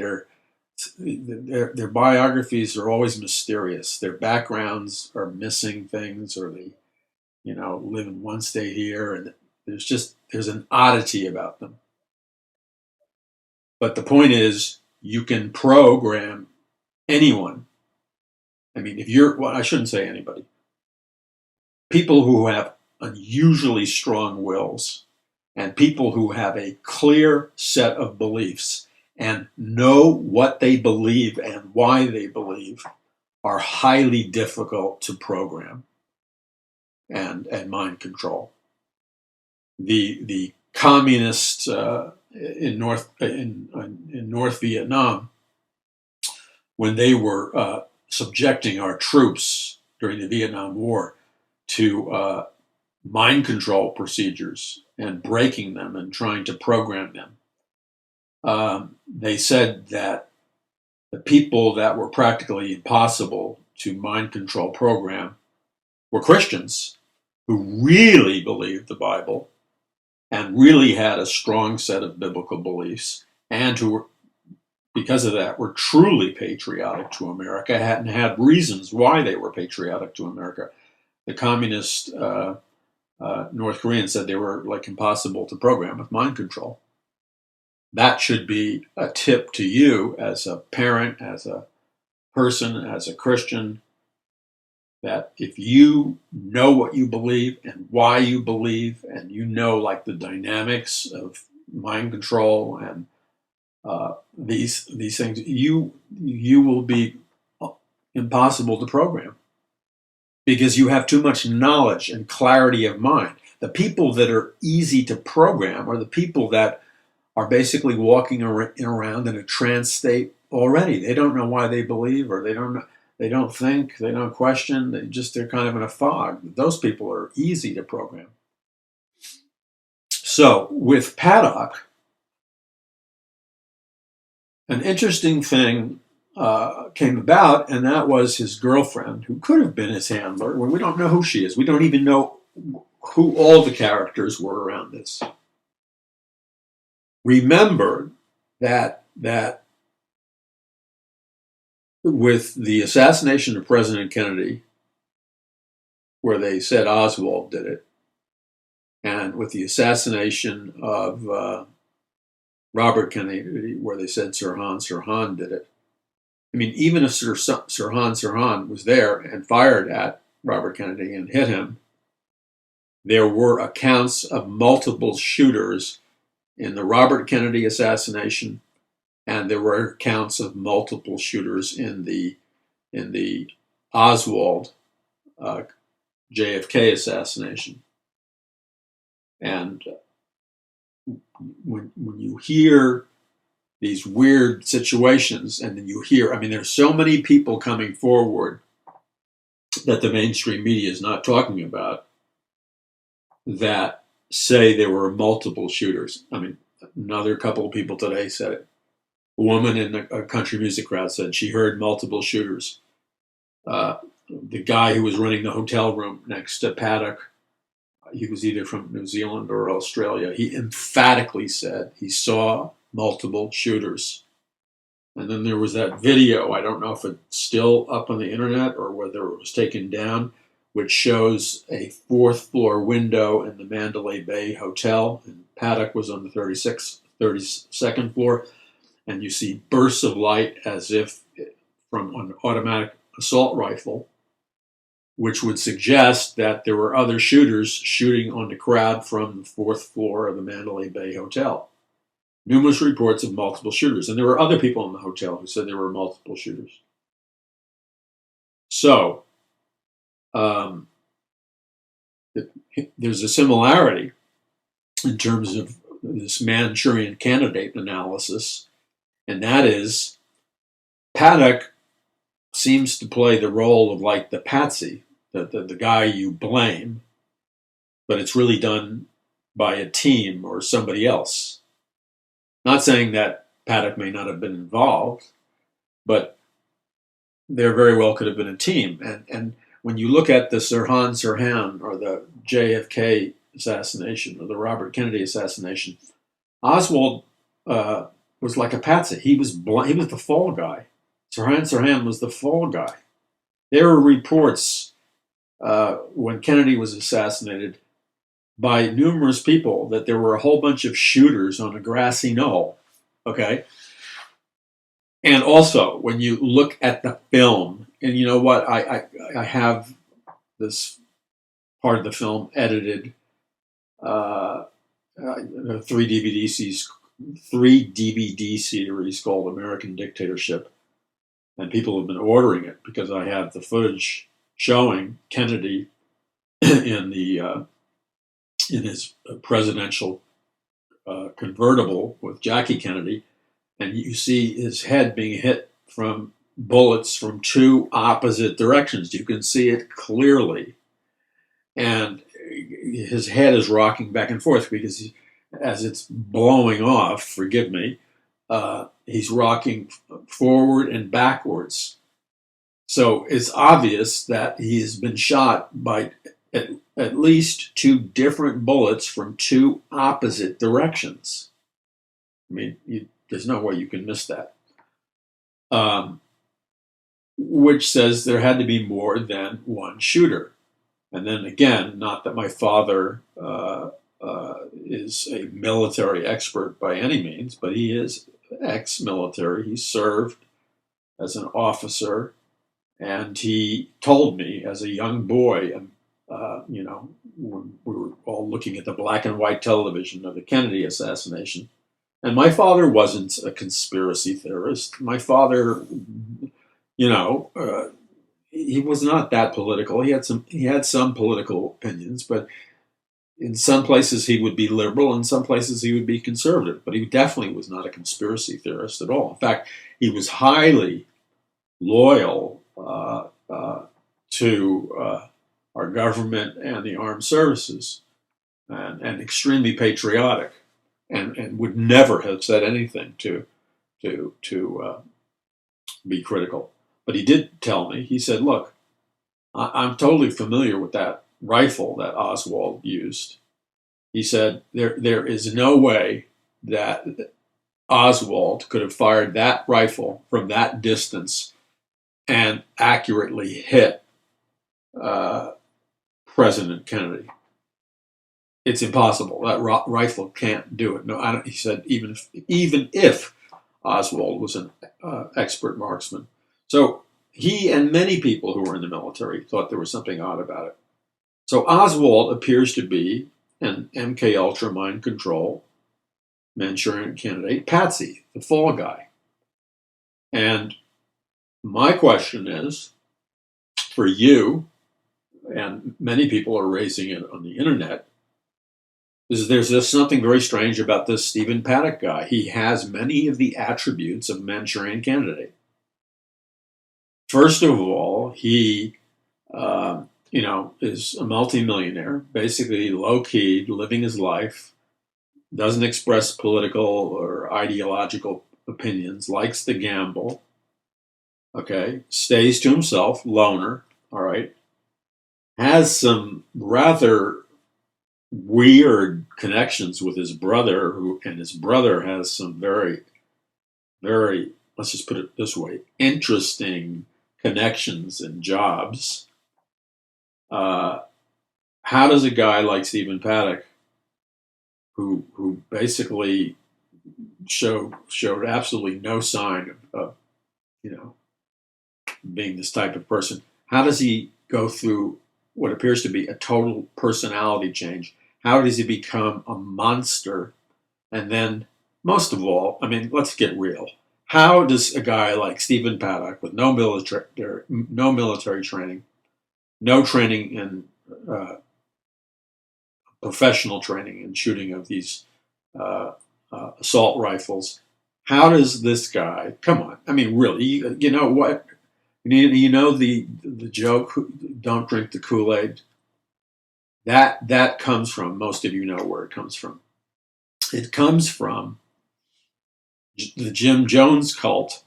Their biographies are always mysterious. Their backgrounds are missing things, or live in one state here, and there's an oddity about them. But the point is, you can program anyone. I mean, I shouldn't say anybody. People who have unusually strong wills and people who have a clear set of beliefs and know what they believe and why they believe are highly difficult to program and mind control. The communists in North Vietnam, when they were subjecting our troops during the Vietnam War to mind control procedures and breaking them and trying to program them, they said that the people that were practically impossible to mind control program were Christians who really believed the Bible and really had a strong set of biblical beliefs, and who were, because of that, were truly patriotic to America and had reasons why they were patriotic to America. The communist North Koreans said they were like impossible to program with mind control. That should be a tip to you as a parent, as a person, as a Christian, that if you know what you believe and why you believe, and like the dynamics of mind control and these things, you will be impossible to program because you have too much knowledge and clarity of mind. The people that are easy to program are the people that are basically walking around in a trance state already. They don't know why they believe, or they don't think, they don't question, they're kind of in a fog. Those people are easy to program. So with Paddock, an interesting thing came about, and that was his girlfriend, who could have been his handler. Well, we don't know who she is. We don't even know who all the characters were around this. Remember that with the assassination of President Kennedy, where they said Oswald did it, and with the assassination of Robert Kennedy, where they said Sirhan did it. I mean, even if Sirhan was there and fired at Robert Kennedy and hit him, there were accounts of multiple shooters in the Robert Kennedy assassination, and there were accounts of multiple shooters in the Oswald JFK assassination. And when you hear these weird situations, and then you hear, there's so many people coming forward that the mainstream media is not talking about that say there were multiple shooters. Another couple of people today said it. A woman in a country music crowd said she heard multiple shooters. The guy who was running the hotel room next to Paddock, he was either from New Zealand or Australia, he emphatically said he saw multiple shooters. And then there was that video, I don't know if it's still up on the internet or whether it was taken down, which shows a fourth floor window in the Mandalay Bay Hotel, and Paddock was on the 32nd floor, and you see bursts of light as if from an automatic assault rifle, which would suggest that there were other shooters shooting on the crowd from the fourth floor of the Mandalay Bay Hotel. Numerous reports of multiple shooters. And there were other people in the hotel who said there were multiple shooters. So, there's a similarity in terms of this Manchurian candidate analysis, and that is Paddock seems to play the role of like the patsy, the guy you blame, but it's really done by a team or somebody else. Not saying that Paddock may not have been involved, but there very well could have been a team. And when you look at the Sirhan or the JFK assassination or the Robert Kennedy assassination, Oswald was like a patsy. He was the fall guy. Sirhan was the fall guy. There were reports when Kennedy was assassinated by numerous people that there were a whole bunch of shooters on a grassy knoll. Okay. And also, when you look at the film, and you know what, I have this part of the film edited, uh, three DVD series called American Dictatorship, and people have been ordering it because I have the footage showing Kennedy in his presidential convertible with Jackie Kennedy, and you see his head being hit from bullets from two opposite directions. You can see it clearly, and his head is rocking back and forth because as it's blowing off, forgive me, he's rocking forward and backwards. So it's obvious that he has been shot by at least two different bullets from two opposite directions. I mean, there's no way you can miss that. Which says there had to be more than one shooter. And then again, not that my father is a military expert by any means, but he is ex-military. He served as an officer, and he told me as a young boy, when we were all looking at the black and white television of the Kennedy assassination, and my father wasn't a conspiracy theorist. My father, he was not that political. He had some political opinions, but in some places he would be liberal, in some places he would be conservative. But he definitely was not a conspiracy theorist at all. In fact, he was highly loyal to our government and the armed services, and extremely patriotic, and would never have said anything to be critical. But he did tell me. He said, "Look, I'm totally familiar with that rifle that Oswald used." He said, "There is no way that Oswald could have fired that rifle from that distance and accurately hit President Kennedy. It's impossible. That rifle can't do it." No, he said, even if Oswald was an expert marksman. So he and many people who were in the military thought there was something odd about it. So Oswald appears to be an MK Ultra mind control Manchurian candidate, patsy, the fall guy. And my question is, for you, and many people are raising it on the internet, there's just something very strange about this Stephen Paddock guy. He has many of the attributes of a Manchurian candidate. First of all, he, is a multimillionaire, basically low-key, living his life, doesn't express political or ideological opinions, likes to gamble, okay, stays to himself, loner, all right, has some rather weird connections with his brother, and his brother has some very, very, let's just put it this way, interesting connections and jobs. How does a guy like Stephen Paddock, who basically showed absolutely no sign of being this type of person, how does he go through what appears to be a total personality change? How does he become a monster? And then, most of all, I mean, let's get real. How does a guy like Stephen Paddock, with no military training, no training in professional training in shooting of these assault rifles, how does this guy, come on, I mean, really, you know what? You know the joke, don't drink the Kool-Aid? That comes from, most of you know where it comes from. It comes from the Jim Jones cult,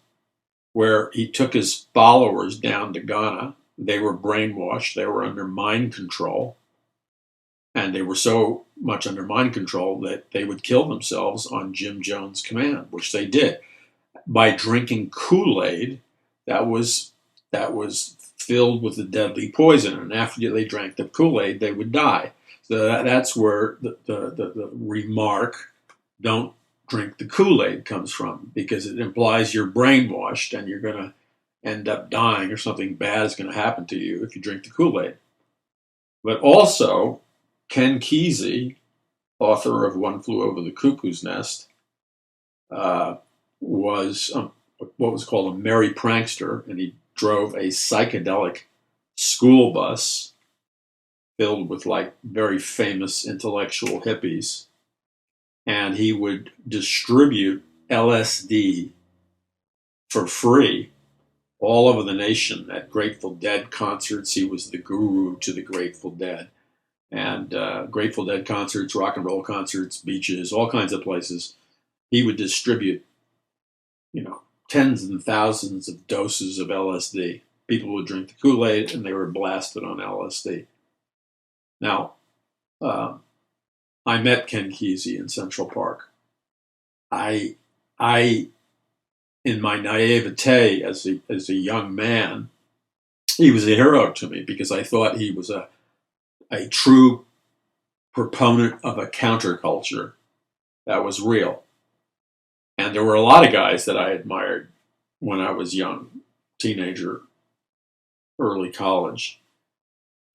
where he took his followers down to Ghana. They were brainwashed. They were under mind control. And they were so much under mind control that they would kill themselves on Jim Jones' command, which they did by drinking Kool-Aid that was filled with a deadly poison, and after they drank the Kool-Aid, they would die. So that's where the remark, don't drink the Kool-Aid, comes from, because it implies you're brainwashed and you're going to end up dying, or something bad is going to happen to you if you drink the Kool-Aid. But also, Ken Kesey, author of One Flew Over the Cuckoo's Nest, was what was called a merry prankster, and he drove a psychedelic school bus filled with like very famous intellectual hippies, and he would distribute LSD for free all over the nation at Grateful Dead concerts. He was the guru to the Grateful Dead. And Grateful Dead concerts, rock and roll concerts, beaches, all kinds of places. He would distribute, tens and thousands of doses of LSD. People would drink the Kool-Aid and they were blasted on LSD. Now, I met Ken Kesey in Central Park. I, in my naivete as a young man, he was a hero to me, because I thought he was a true proponent of a counterculture that was real. And there were a lot of guys that I admired when I was young, teenager, early college,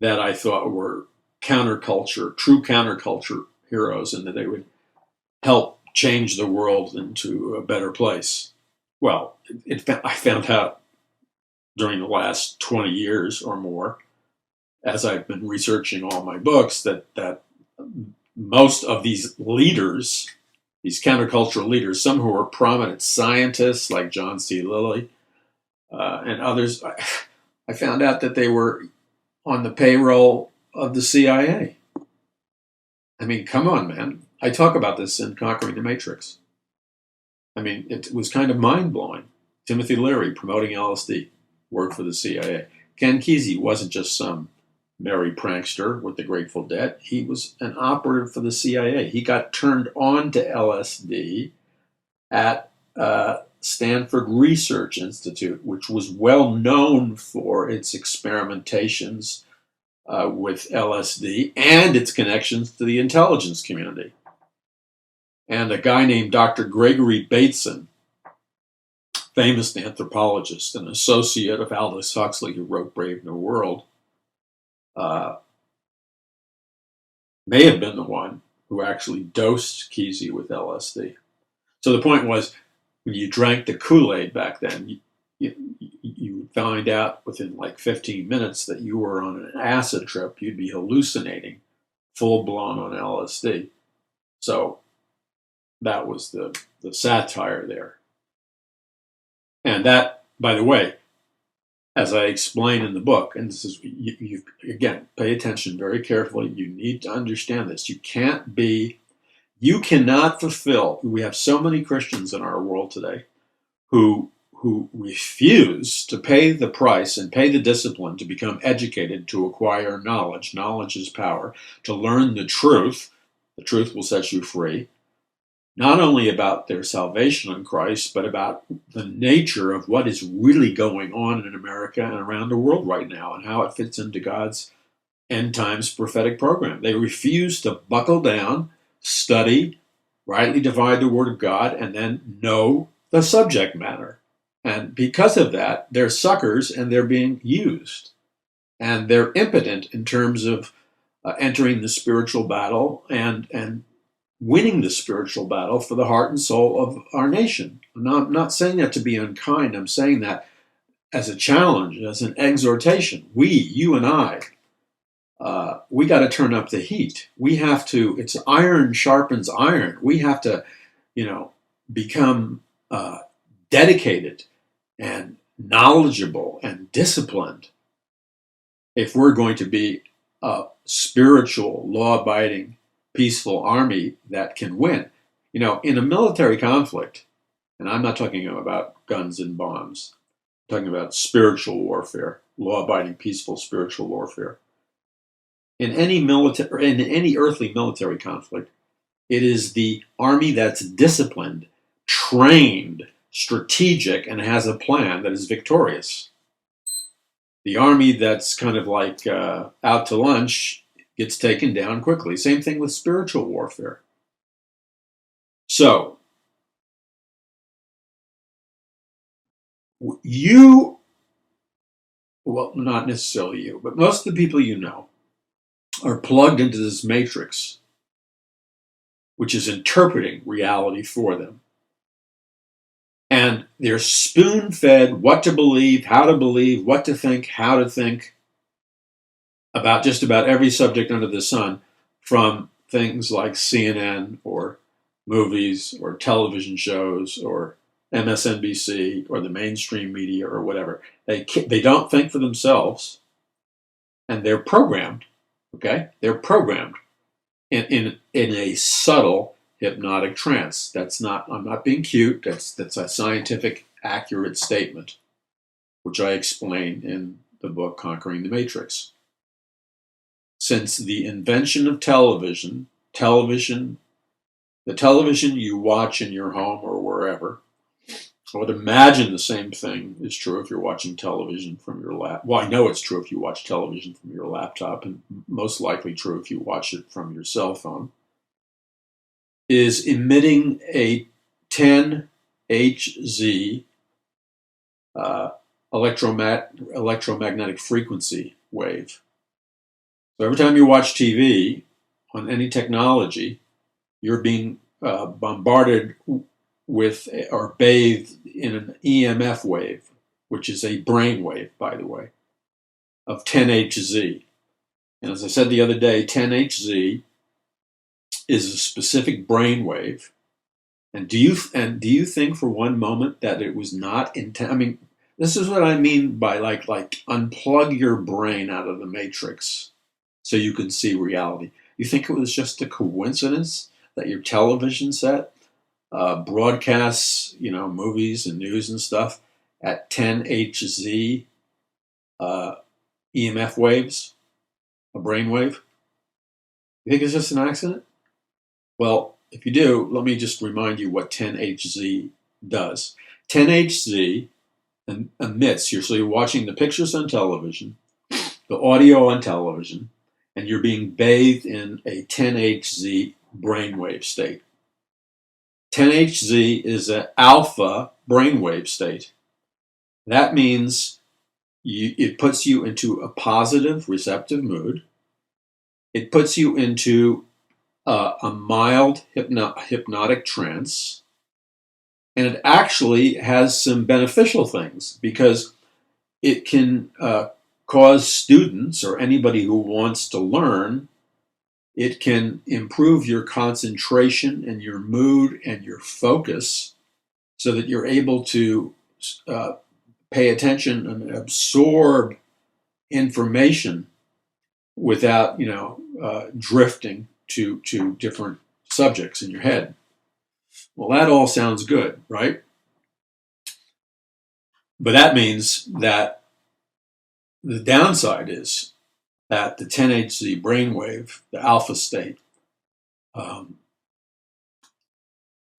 that I thought were counterculture, true counterculture heroes, and that they would help change the world into a better place. Well, I found out during the last 20 years or more, as I've been researching all my books, that most of these leaders, these countercultural leaders, some who are prominent scientists like John C. Lilly and others, I found out that they were on the payroll of the CIA. I mean, come on, man. I talk about this in Conquering the Matrix. I mean, it was kind of mind-blowing. Timothy Leary, promoting LSD, worked for the CIA. Ken Kesey wasn't just some merry prankster with the Grateful Dead. He was an operative for the CIA. He got turned on to LSD at Stanford Research Institute, which was well known for its experimentations with LSD and its connections to the intelligence community. And a guy named Dr. Gregory Bateson, famous anthropologist and associate of Aldous Huxley, who wrote Brave New World, may have been the one who actually dosed Kesey with LSD. So the point was, when you drank the Kool-Aid back then, you would find out within like 15 minutes that you were on an acid trip. You'd be hallucinating, full-blown on LSD. So that was the satire there. And that, by the way, as I explain in the book, and this is, you again, pay attention very carefully. You need to understand this. You cannot fulfill. We have so many Christians in our world today who refuse to pay the price and pay the discipline to become educated, to acquire knowledge. Knowledge is power. To learn the truth. The truth will set you free. Not only about their salvation in Christ, but about the nature of what is really going on in America and around the world right now, and how it fits into God's end times prophetic program. They refuse to buckle down, study, rightly divide the Word of God, and then know the subject matter. And because of that, they're suckers and they're being used. And they're impotent in terms of entering the spiritual battle and winning the spiritual battle for the heart and soul of our nation. I'm not saying that to be unkind. I'm saying that as a challenge, as an exhortation. You and I, we got to turn up the heat. We have to, it's iron sharpens iron. We have to, become dedicated and knowledgeable and disciplined if we're going to be a spiritual, law-abiding, peaceful army that can win. In a military conflict, and I'm not talking about guns and bombs, I'm talking about spiritual warfare, law-abiding, peaceful, spiritual warfare. In any earthly military conflict, it is the army that's disciplined, trained, strategic, and has a plan that is victorious. The army that's kind of like out to lunch gets taken down quickly. Same thing with spiritual warfare. So, you, well, not necessarily you, but most of the people you know are plugged into this matrix, which is interpreting reality for them. And they're spoon-fed what to believe, what to think, how to think about just about every subject under the sun, from things like CNN or movies or television shows or MSNBC or the mainstream media or whatever. They don't think for themselves, and they're programmed. Okay, they're programmed in a subtle hypnotic trance. I'm not being cute. That's a scientific, accurate statement, which I explain in the book Conquering the Matrix. Since the invention of television, the television you watch in your home or wherever, I would imagine the same thing is true if you're watching television from your laptop. Well, I know it's true if you watch television from your laptop, and most likely true if you watch it from your cell phone, is emitting a 10 Hz electromagnetic frequency wave. So every time you watch TV on any technology, you're being bombarded with or bathed in an EMF wave, which is a brain wave, by the way, of 10 Hz. And as I said the other day, 10 Hz is a specific brain wave. And do you think for one moment that it was not intent? I mean, this is what I mean by like unplug your brain out of the matrix so you can see reality. You think it was just a coincidence that your television set broadcasts, movies and news and stuff at 10 Hz EMF waves, a brain wave? You think it's just an accident? Well, if you do, let me just remind you what 10 Hz does. 10 Hz emits, so you're watching the pictures on television, the audio on television, and you're being bathed in a 10 Hz brainwave state. 10 Hz is an alpha brainwave state. That means it puts you into a positive, receptive mood. It puts you into a mild hypnotic trance. And it actually has some beneficial things because it can cause students or anybody who wants to learn, it can improve your concentration and your mood and your focus so that you're able to pay attention and absorb information without, drifting to different subjects in your head. Well, that all sounds good, right? But that means that the downside is that the 10 Hz brainwave, the alpha state,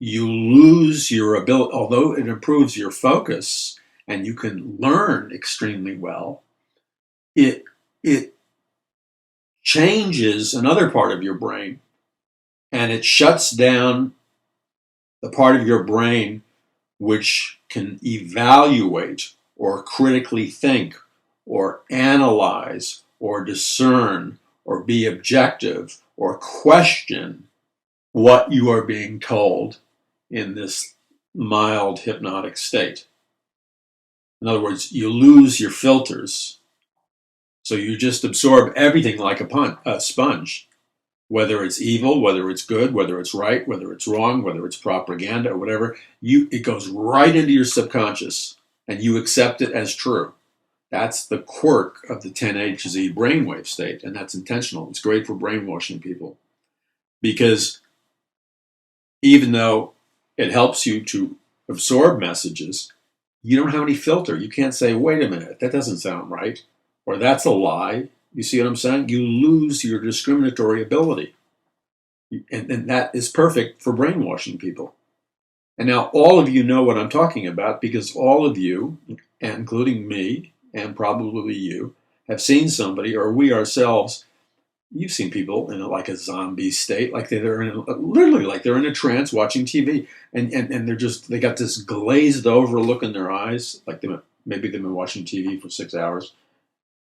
you lose your ability, although it improves your focus and you can learn extremely well, it changes another part of your brain and it shuts down the part of your brain which can evaluate or critically think or analyze or discern or be objective or question what you are being told in this mild hypnotic state. In other words, you lose your filters. So you just absorb everything like a sponge, whether it's evil, whether it's good, whether it's right, whether it's wrong, whether it's propaganda or whatever. It goes right into your subconscious and you accept it as true. That's the quirk of the 10 Hz brainwave state, and that's intentional. It's great for brainwashing people because even though it helps you to absorb messages, you don't have any filter. You can't say, wait a minute, that doesn't sound right, or that's a lie. You see what I'm saying? You lose your discriminatory ability. And that is perfect for brainwashing people. And now all of you know what I'm talking about because all of you, including me, and probably you, have seen somebody, or we ourselves, you've seen people in like a zombie state, like they're in literally like they're in a trance watching TV, and they got this glazed over look in their eyes, like maybe they've been watching TV for 6 hours,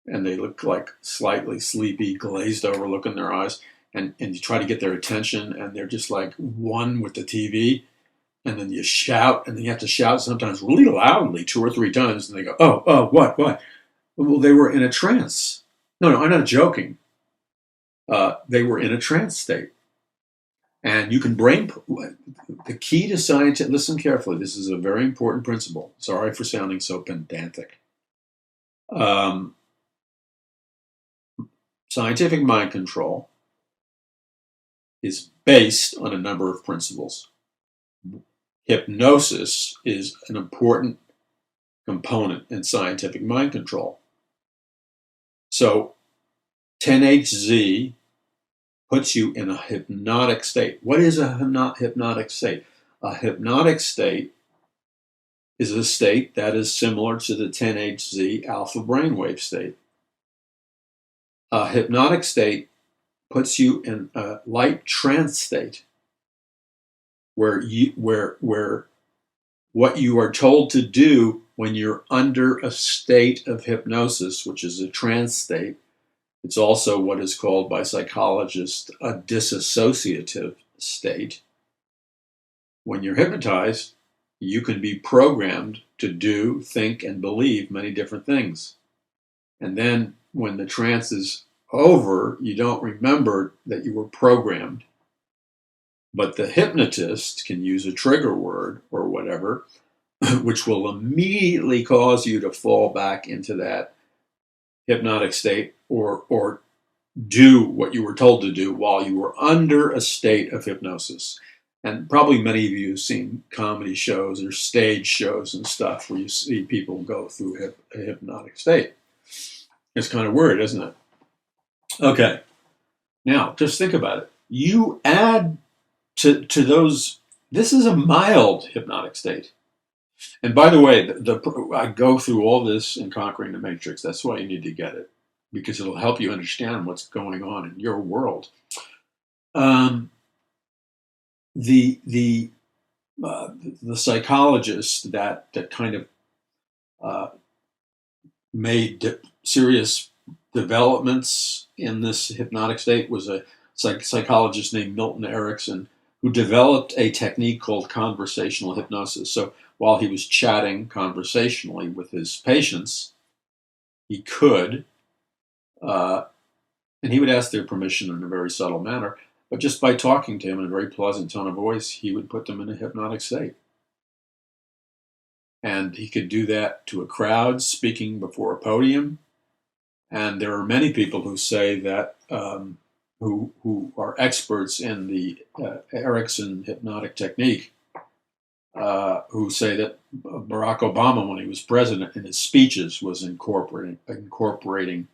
and they look like slightly sleepy, glazed over look in their eyes, and you try to get their attention, and they're just like one with the TV, and then you shout, and then you have to shout sometimes really loudly 2 or 3 times, and they go, oh, what? Well, they were in a trance. No, I'm not joking. They were in a trance state. And you can the key to science, listen carefully, this is a very important principle. Sorry for sounding so pedantic. Scientific mind control is based on a number of principles. Hypnosis is an important component in scientific mind control. So 10HZ puts you in a hypnotic state. What is a hypnotic state? A hypnotic state is a state that is similar to the 10HZ alpha brainwave state. A hypnotic state puts you in a light trance state where what you are told to do when you're under a state of hypnosis, which is a trance state, it's also what is called by psychologists a dissociative state. When you're hypnotized, you can be programmed to do, think, and believe many different things. And then when the trance is over, you don't remember that you were programmed. But the hypnotist can use a trigger word or whatever, which will immediately cause you to fall back into that hypnotic state or do what you were told to do while you were under a state of hypnosis. And probably many of you have seen comedy shows or stage shows and stuff where you see people go through a hypnotic state. It's kind of weird, isn't it? Okay. Now, just think about it. You add to those, this is a mild hypnotic state. And by the way, I go through all this in Conquering the Matrix. That's why you need to get it, because it'll help you understand what's going on in your world. The psychologist that kind of made serious developments in this hypnotic state was a psychologist named Milton Erickson, who developed a technique called conversational hypnosis. So while he was chatting conversationally with his patients, he could, and he would ask their permission in a very subtle manner, but just by talking to him in a very pleasant tone of voice, he would put them in a hypnotic state. And he could do that to a crowd speaking before a podium. And there are many people who say that, who are experts in the Erickson hypnotic technique, who say that Barack Obama, when he was president, in his speeches was incorporating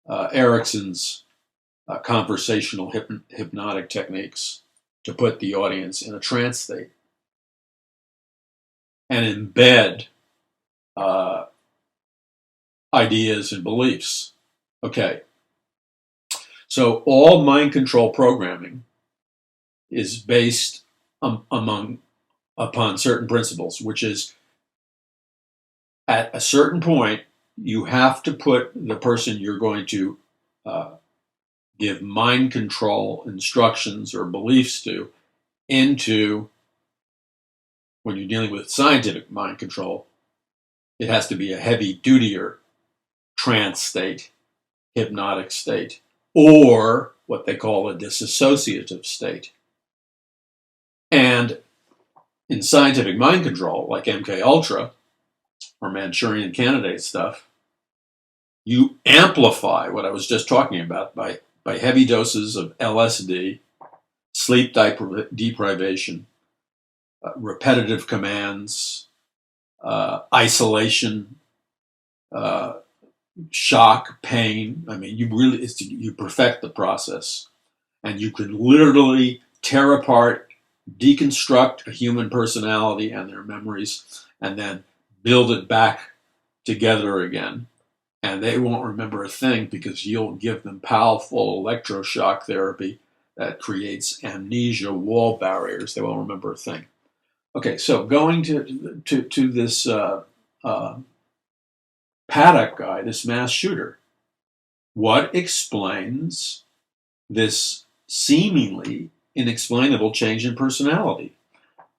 Erickson's conversational hypnotic techniques to put the audience in a trance state and embed ideas and beliefs. Okay. So all mind control programming is based upon certain principles, which is at a certain point, you have to put the person you're going to give mind control instructions or beliefs to into, when you're dealing with scientific mind control, it has to be a heavy dutier trance state, hypnotic state, or what they call a dissociative state. And in scientific mind control, like MK Ultra or Manchurian Candidate stuff, you amplify what I was just talking about by heavy doses of LSD, sleep deprivation, repetitive commands, isolation, shock, pain. I mean, you perfect the process, and you can literally tear apart, deconstruct a human personality and their memories, and then build it back together again and they won't remember a thing because you'll give them powerful electroshock therapy that creates amnesia wall barriers. They won't remember a thing. Okay, so going to this Paddock guy, this mass shooter, what explains this seemingly inexplainable change in personality?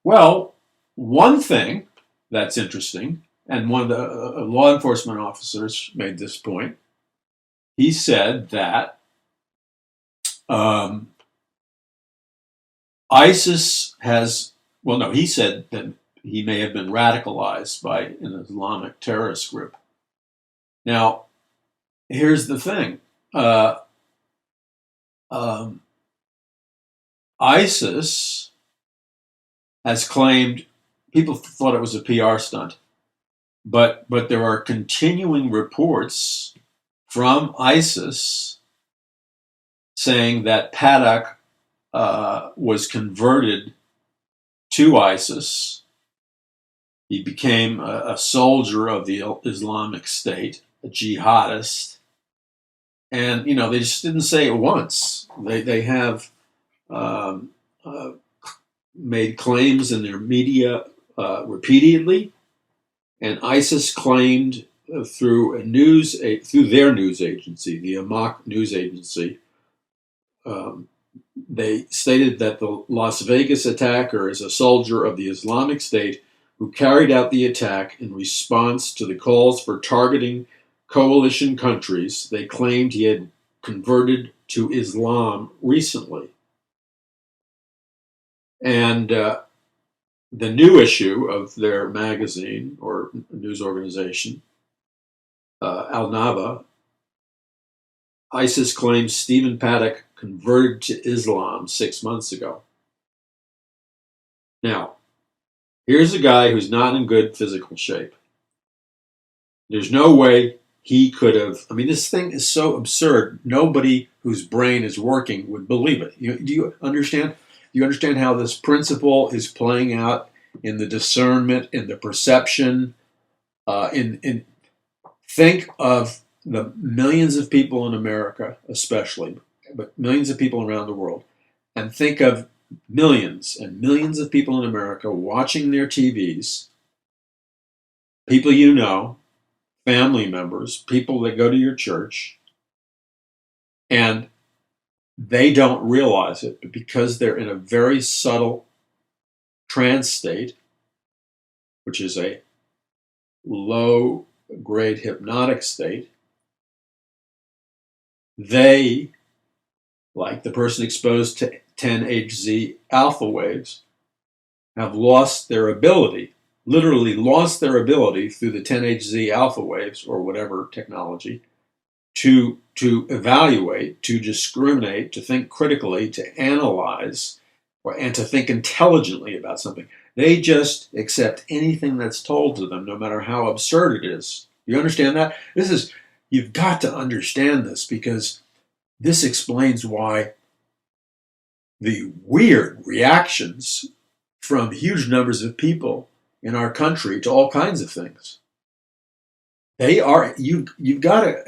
Well, one thing that's interesting, and one of the law enforcement officers made this point. He said that ISIS has, well, no, he said that he may have been radicalized by an Islamic terrorist group. Now, here's the thing. ISIS has claimed, people thought it was a PR stunt, but there are continuing reports from ISIS saying that Paddock was converted to ISIS. He became a soldier of the Islamic State, a jihadist. And, they just didn't say it once. They have made claims in their media repeatedly. And ISIS claimed through their news agency, the Amaq news agency, they stated that the Las Vegas attacker is a soldier of the Islamic State who carried out the attack in response to the calls for targeting coalition countries. They claimed he had converted to Islam recently. And the new issue of their magazine or news organization, Al-Naba, ISIS claims Stephen Paddock converted to Islam 6 months ago. Now, here's a guy who's not in good physical shape. There's no way he could have, this thing is so absurd, nobody whose brain is working would believe it. Do you understand? Do you understand how this principle is playing out in the discernment, in the perception, think of the millions of people in America, especially, but millions of people around the world, and think of millions and millions of people in America watching their TVs, people you know, family members, people that go to your church, and they don't realize it, but because they're in a very subtle trance state, which is a low-grade hypnotic state, they, like the person exposed to 10Hz alpha waves, have lost their ability, literally lost their ability through the 10Hz alpha waves or whatever technology to evaluate, to discriminate, to think critically, to analyze, and to think intelligently about something. They just accept anything that's told to them, no matter how absurd it is. You understand that? You've got to understand this, because this explains why the weird reactions from huge numbers of people in our country to all kinds of things. They are, you've got to,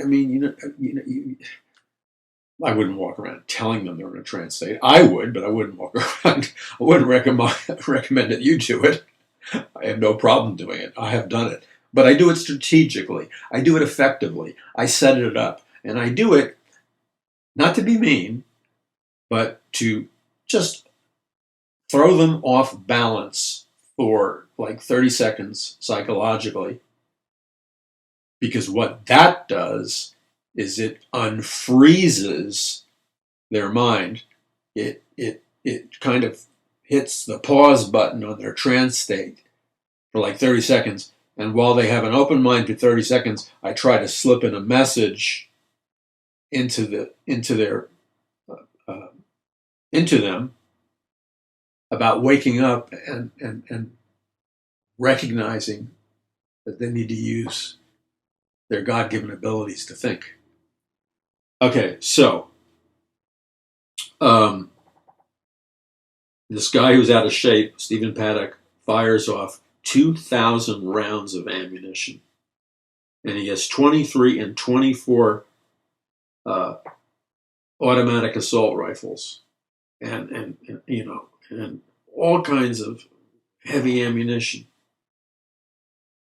I wouldn't walk around telling them they're in a trance state. I would, but I wouldn't walk around. I wouldn't recommend that you do it. I have no problem doing it. I have done it. But I do it strategically. I do it effectively. I set it up. And I do it not to be mean, but to just throw them off balance for like 30 seconds psychologically. Because what that does is it unfreezes their mind. It kind of hits the pause button on their trance state for like 30 seconds. And while they have an open mind for 30 seconds, I try to slip in a message into them about waking up and recognizing that they need to use their God-given abilities to think. Okay, so this guy who's out of shape, Stephen Paddock, fires off 2,000 rounds of ammunition. and he has 23 and 24 automatic assault rifles, and and all kinds of heavy ammunition.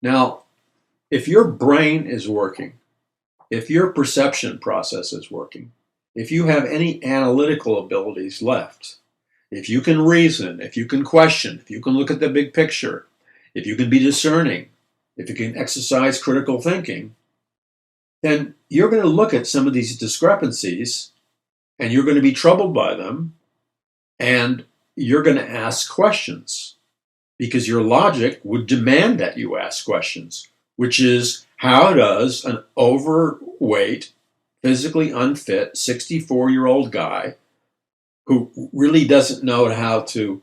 Now, if your brain is working, if your perception process is working, if you have any analytical abilities left, if you can reason, if you can question, if you can look at the big picture, if you can be discerning, if you can exercise critical thinking, then you're going to look at some of these discrepancies and you're going to be troubled by them, and you're going to ask questions because your logic would demand that you ask questions, which is, how does an overweight, physically unfit 64-year-old guy who really doesn't know how to,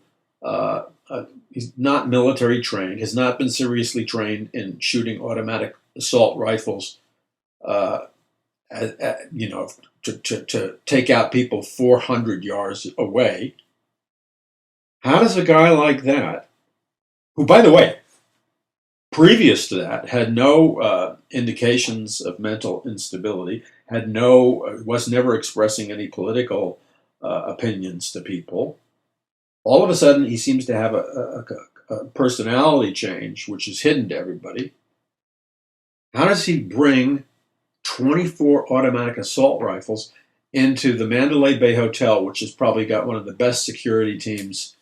he's not military trained, has not been seriously trained in shooting automatic assault rifles, to take out people 400 yards away. How does a guy like that, who, by the way, previous to that, had no indications of mental instability, was never expressing any political opinions to people, all of a sudden he seems to have a personality change, which is hidden to everybody. How does he bring 24 automatic assault rifles into the Mandalay Bay Hotel, which has probably got one of the best security teams,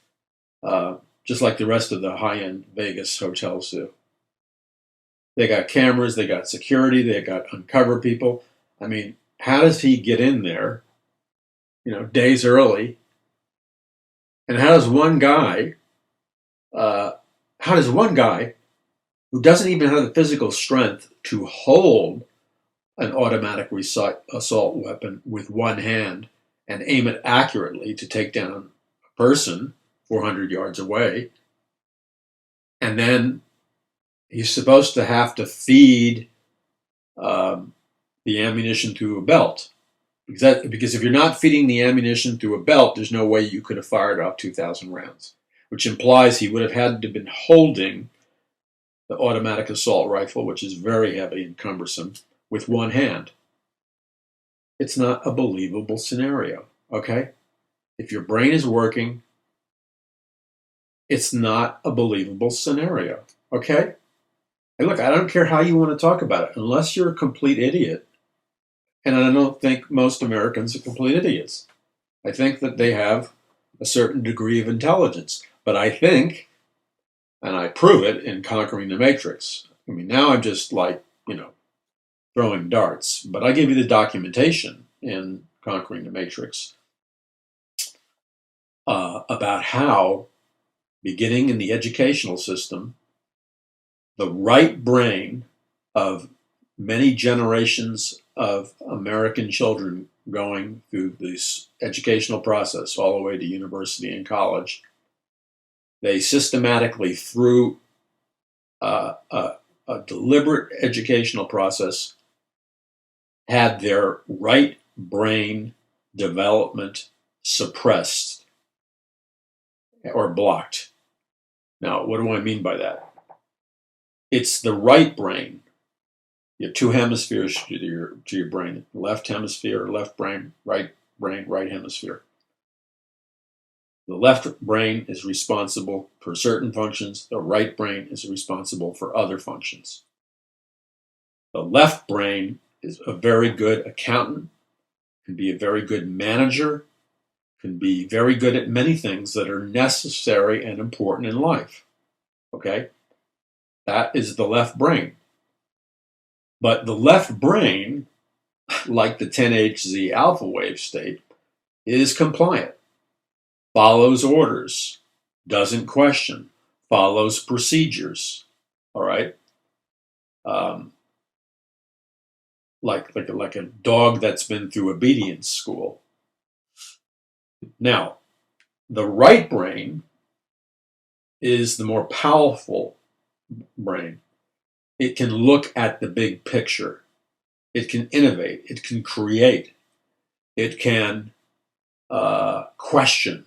just like the rest of the high-end Vegas hotels do? They got cameras, they got security, they got uncover people. I mean, how does he get in there, days early? And how does one guy who doesn't even have the physical strength to hold an automatic assault weapon with one hand and aim it accurately to take down a person 400 yards away, and then he's supposed to have to feed the ammunition through a belt? Because if you're not feeding the ammunition through a belt, there's no way you could have fired off 2,000 rounds, which implies he would have had to have been holding the automatic assault rifle, which is very heavy and cumbersome, with one hand. It's not a believable scenario, okay? If your brain is working, it's not a believable scenario, okay? And look, I don't care how you want to talk about it, unless you're a complete idiot. And I don't think most Americans are complete idiots. I think that they have a certain degree of intelligence. But I think, and I prove it in Conquering the Matrix. I mean, now I'm just like, throwing darts. But I give you the documentation in Conquering the Matrix about how, beginning in the educational system, the right brain of many generations of American children going through this educational process all the way to university and college, they systematically, through a deliberate educational process, had their right brain development suppressed or blocked. Now, what do I mean by that? It's the right brain. You have two hemispheres to your brain: left hemisphere, left brain, right hemisphere. The left brain is responsible for certain functions. The right brain is responsible for other functions. The left brain is a very good accountant, can be a very good manager, can be very good at many things that are necessary and important in life. Okay? That is the left brain. But the left brain, like the 10HZ alpha wave state, is compliant, follows orders, doesn't question, follows procedures. All right? Like a dog that's been through obedience school. Now, the right brain is the more powerful brain. It can look at the big picture. It can innovate. It can create. It can question.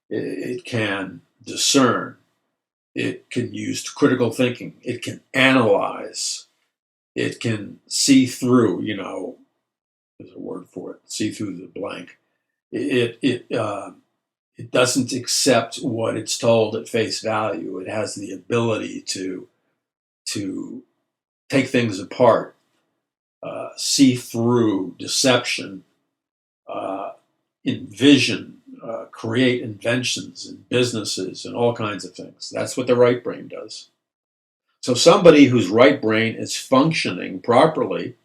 It can discern. It can use critical thinking. It can analyze. It can see through, there's a word for it, see through the blank. It doesn't accept what it's told at face value. It has the ability to take things apart, see through deception, envision, create inventions and businesses and all kinds of things. That's what the right brain does. So somebody whose right brain is functioning properly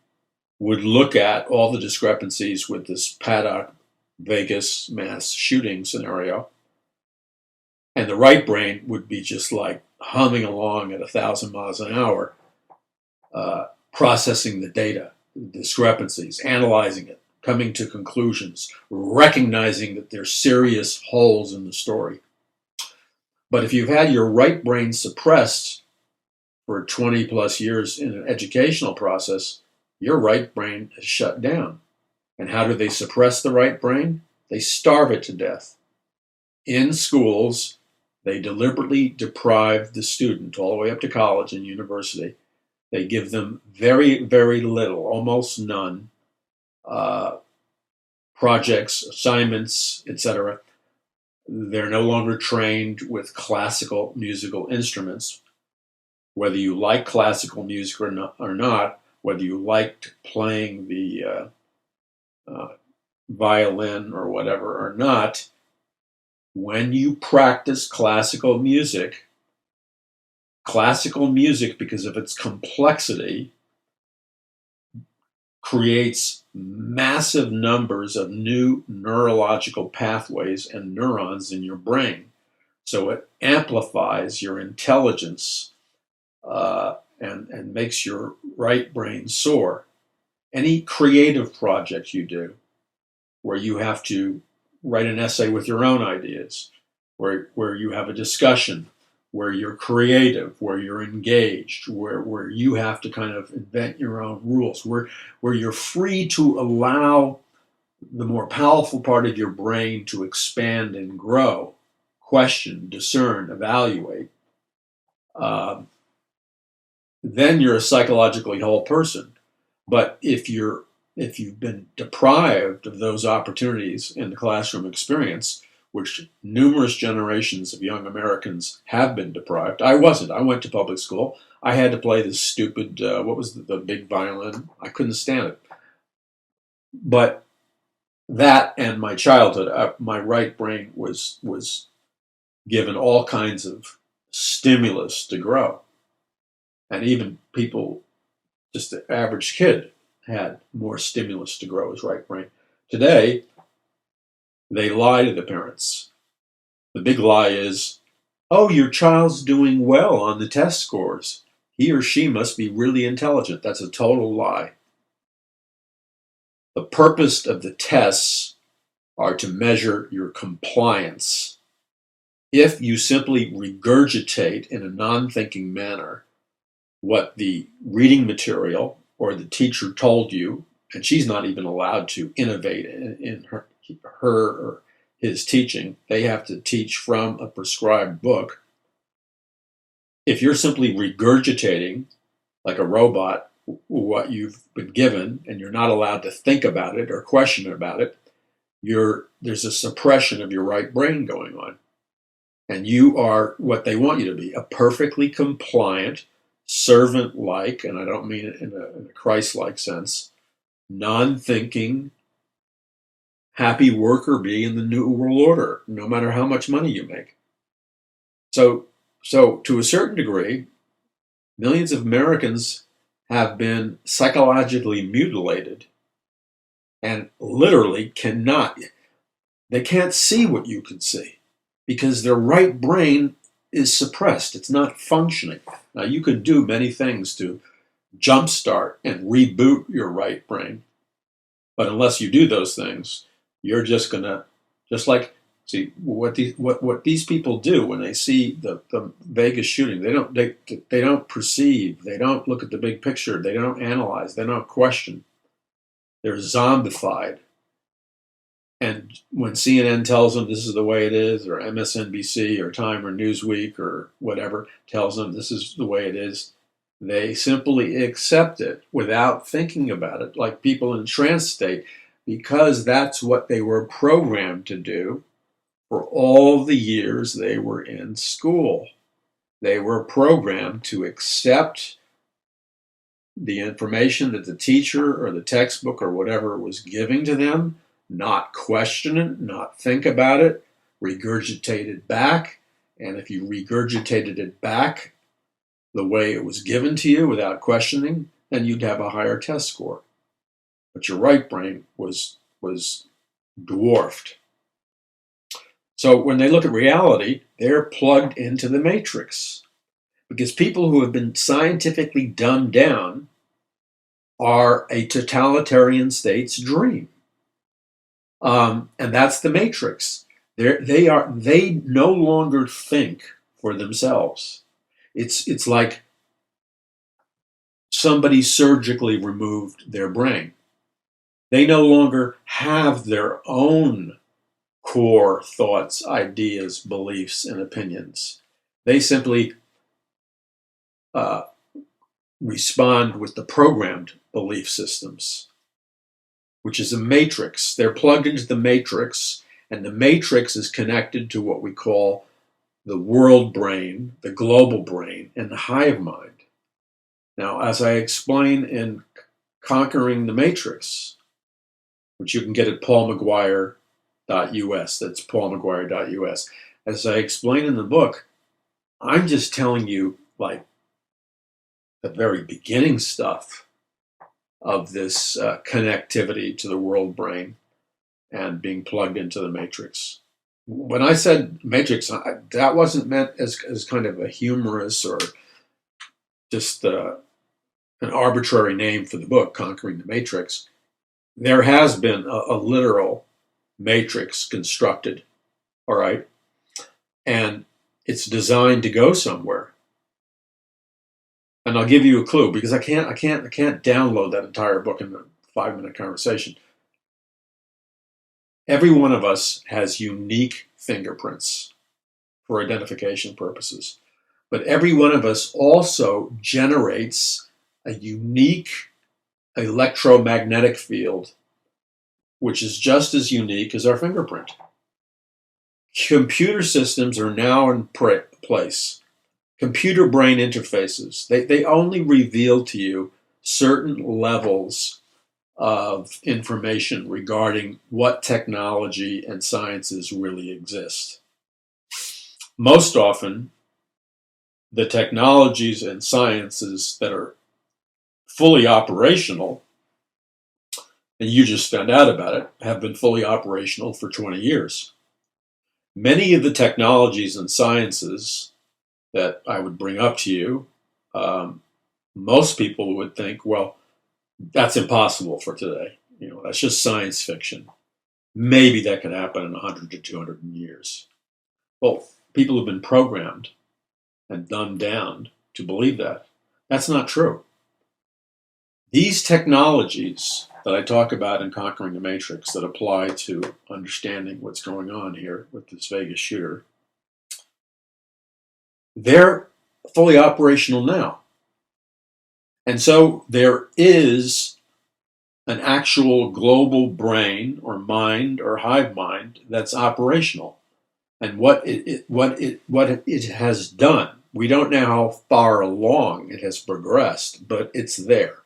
would look at all the discrepancies with this Paddock Vegas mass shooting scenario, and the right brain would be just like humming along at 1,000 miles an hour, processing the data, the discrepancies, analyzing it, coming to conclusions, recognizing that there's serious holes in the story. But if you've had your right brain suppressed for 20 plus years in an educational process, your right brain is shut down. And how do they suppress the right brain? They starve it to death. In schools, they deliberately deprive the student all the way up to college and university. They give them very, very little, almost none, projects, assignments, etc. They're no longer trained with classical musical instruments. Whether you like classical music or not, whether you liked playing the violin or whatever or not, when you practice classical music, because of its complexity, creates massive numbers of new neurological pathways and neurons in your brain. So it amplifies your intelligence and makes your right brain soar. Any creative project you do, where you have to write an essay with your own ideas, where you have a discussion, where you're creative, where you're engaged, where you have to kind of invent your own rules, where you're free to allow the more powerful part of your brain to expand and grow, question, discern, evaluate, then you're a psychologically whole person. But if you've been deprived of those opportunities in the classroom experience, which numerous generations of young Americans have been deprived. I wasn't. I went to public school. I had to play this stupid, what was the big violin? I couldn't stand it. But that and my childhood, my right brain was given all kinds of stimulus to grow. And even people, just the average kid, had more stimulus to grow his right brain. Today, they lie to the parents. The big lie is, oh, your child's doing well on the test scores. He or she must be really intelligent. That's a total lie. The purpose of the tests are to measure your compliance. If you simply regurgitate in a non-thinking manner what the reading material or the teacher told you, and she's not even allowed to innovate in her or his teaching. They have to teach from a prescribed book. If you're simply regurgitating, like a robot, what you've been given, and you're not allowed to think about it or question about it, there's a suppression of your right brain going on. And you are what they want you to be, a perfectly compliant, servant-like, and I don't mean it in a Christ-like sense, non-thinking, happy worker bee in the New World Order, no matter how much money you make. So to a certain degree, millions of Americans have been psychologically mutilated and literally they can't see what you can see because their right brain is suppressed. It's not functioning. Now, you can do many things to jumpstart and reboot your right brain, but unless you do those things, you're just gonna, see what these people do when they see the Vegas shooting. They don't perceive. They don't look at the big picture. They don't analyze. They don't question. They're zombified. And when CNN tells them this is the way it is, or MSNBC or Time or Newsweek or whatever tells them this is the way it is, They simply accept it without thinking about it, like people in trance state, because that's what they were programmed to do for all the years they were in school. They were programmed to accept the information that the teacher or the textbook or whatever was giving to them, not question it, not think about it, regurgitate it back. And if you regurgitated it back the way it was given to you without questioning, then you'd have a higher test score. But your right brain was dwarfed. So when they look at reality, they're plugged into the matrix. Because people who have been scientifically dumbed down are a totalitarian state's dream. And that's the matrix. They no longer think for themselves. It's like somebody surgically removed their brain. They no longer have their own core thoughts, ideas, beliefs, and opinions. They simply respond with the programmed belief systems, which is a matrix. They're plugged into the matrix, and the matrix is connected to what we call the world brain, the global brain, and the hive mind. Now, as I explain in Conquering the Matrix, which you can get at paulmcguire.us, that's paulmcguire.us. As I explain in the book, I'm just telling you, like, the very beginning stuff of this connectivity to the world brain and being plugged into the matrix. When I said matrix, that wasn't meant as kind of a humorous or just an arbitrary name for the book, Conquering the Matrix. There has been a literal matrix constructed, all right? And it's designed to go somewhere. And I'll give you a clue because I can't download that entire book in a 5-minute conversation. Every one of us has unique fingerprints for identification purposes, but every one of us also generates a unique electromagnetic field, which is just as unique as our fingerprint. Computer systems are now in place. Computer brain interfaces, they only reveal to you certain levels of information regarding what technology and sciences really exist. Most often, the technologies and sciences that are fully operational, and you just found out about it, have been fully operational for 20 years. Many of the technologies and sciences that I would bring up to you, most people would think, well, that's impossible for today. You know, that's just science fiction. Maybe that could happen in 100 to 200 years. Well, people have been programmed and dumbed down to believe that. That's not true. These technologies that I talk about in Conquering the Matrix that apply to understanding what's going on here with this Vegas shooter, they're fully operational now. And so there is an actual global brain or mind or hive mind that's operational. And what it has done, we don't know how far along it has progressed, but it's there.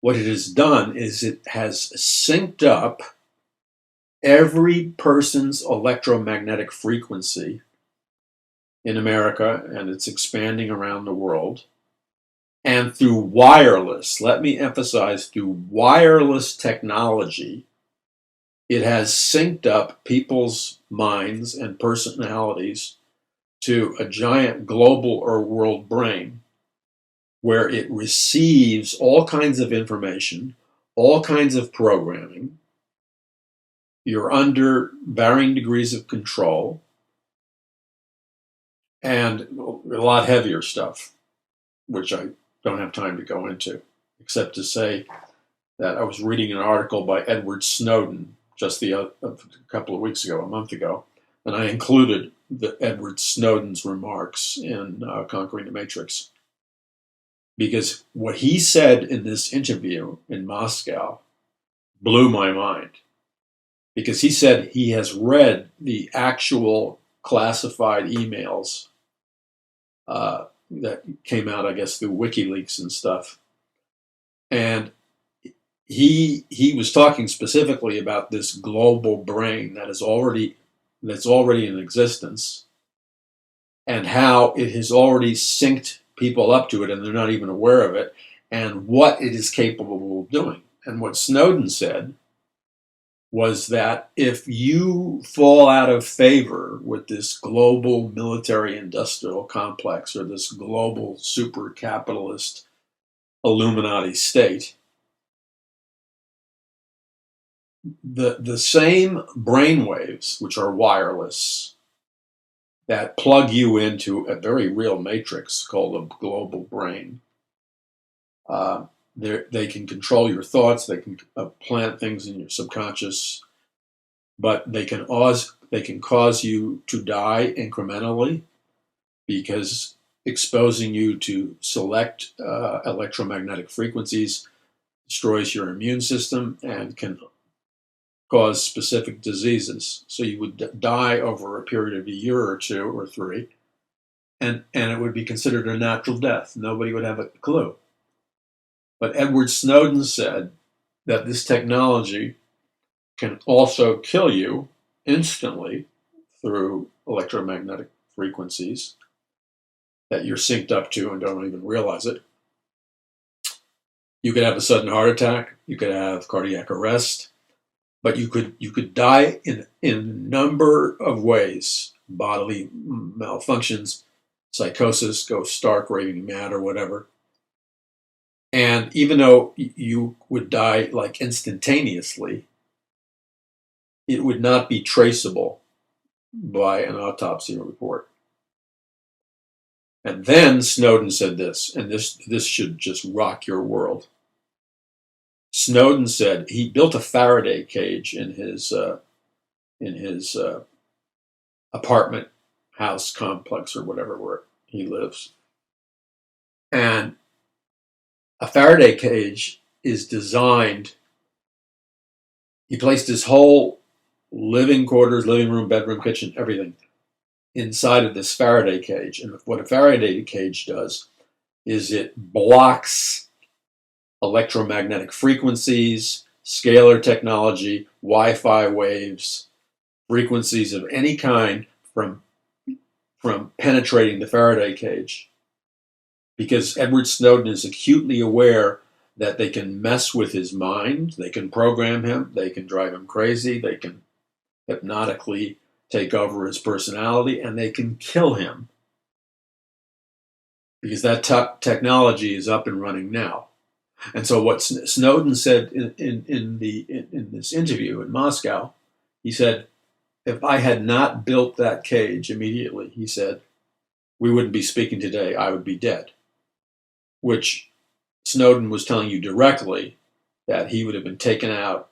What it has done is it has synced up every person's electromagnetic frequency in America, and it's expanding around the world. And through wireless, let me emphasize, through wireless technology, it has synced up people's minds and personalities to a giant global or world brain where it receives all kinds of information, all kinds of programming. You're under varying degrees of control and a lot heavier stuff, which I don't have time to go into, except to say that I was reading an article by Edward Snowden just a couple of weeks ago, a month ago, and I included Edward Snowden's remarks in Conquering the Matrix. because what he said in this interview in Moscow blew my mind. Because he said he has read the actual classified emails that came out, I guess, through WikiLeaks and stuff. And he was talking specifically about this global brain that's already in existence, and how it has already synced people up to it, and they're not even aware of it, and what it is capable of doing. And what Snowden said was that if you fall out of favor with this global military industrial complex, or this global super capitalist Illuminati state, the same brainwaves, which are wireless, that plug you into a very real matrix called a global brain, they can control your thoughts, they can plant things in your subconscious, but they can cause you to die incrementally, because exposing you to select electromagnetic frequencies destroys your immune system and can cause specific diseases. So you would die over a period of a year or two or three, and it would be considered a natural death. Nobody would have a clue. But Edward Snowden said that this technology can also kill you instantly through electromagnetic frequencies that you're synced up to and don't even realize it. You could have a sudden heart attack, you could have cardiac arrest, but you could die in a number of ways: bodily malfunctions, psychosis, go stark raving mad or whatever. And even though you would die like instantaneously, it would not be traceable by an autopsy report. And then Snowden said this, and this should just rock your world. Snowden said he built a Faraday cage in his apartment house complex or whatever where he lives. And a Faraday cage is designed, he placed his whole living quarters, living room, bedroom, kitchen, everything inside of this Faraday cage. And what a Faraday cage does is it blocks electromagnetic frequencies, scalar technology, Wi-Fi waves, frequencies of any kind from penetrating the Faraday cage. Because Edward Snowden is acutely aware that they can mess with his mind, they can program him, they can drive him crazy, they can hypnotically take over his personality, and they can kill him. Because that technology is up and running now. And so what Snowden said in this interview in Moscow, he said, if I had not built that cage immediately, he said, we wouldn't be speaking today, I would be dead. Which Snowden was telling you directly that he would have been taken out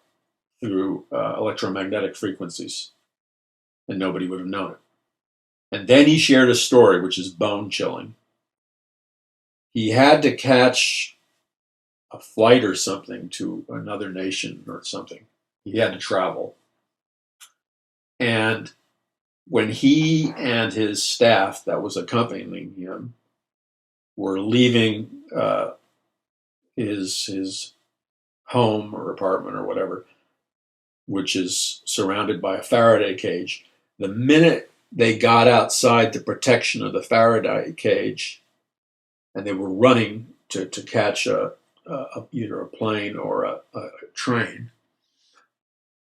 through electromagnetic frequencies, and nobody would have known it. And then he shared a story which is bone-chilling. He had to catch a flight or something to another nation or something. He had to travel. And when he and his staff that was accompanying him were leaving his home or apartment or whatever, which is surrounded by a Faraday cage, the minute they got outside the protection of the Faraday cage and they were running to catch either a plane or a train,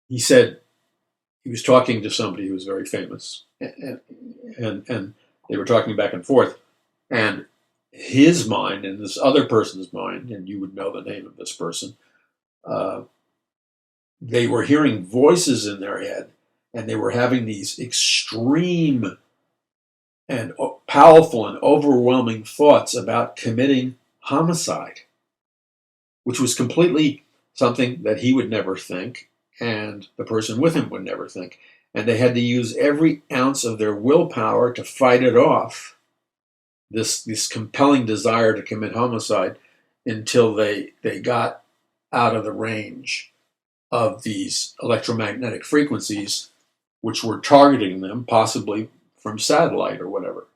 he said he was talking to somebody who was very famous, and they were talking back and forth, and his mind and this other person's mind, and you would know the name of this person, they were hearing voices in their head, and they were having these extreme and powerful and overwhelming thoughts about committing homicide, which was completely something that he would never think, and the person with him would never think. And they had to use every ounce of their willpower to fight it off, this compelling desire to commit homicide until they got out of the range of these electromagnetic frequencies, which were targeting them, possibly from satellite or whatever.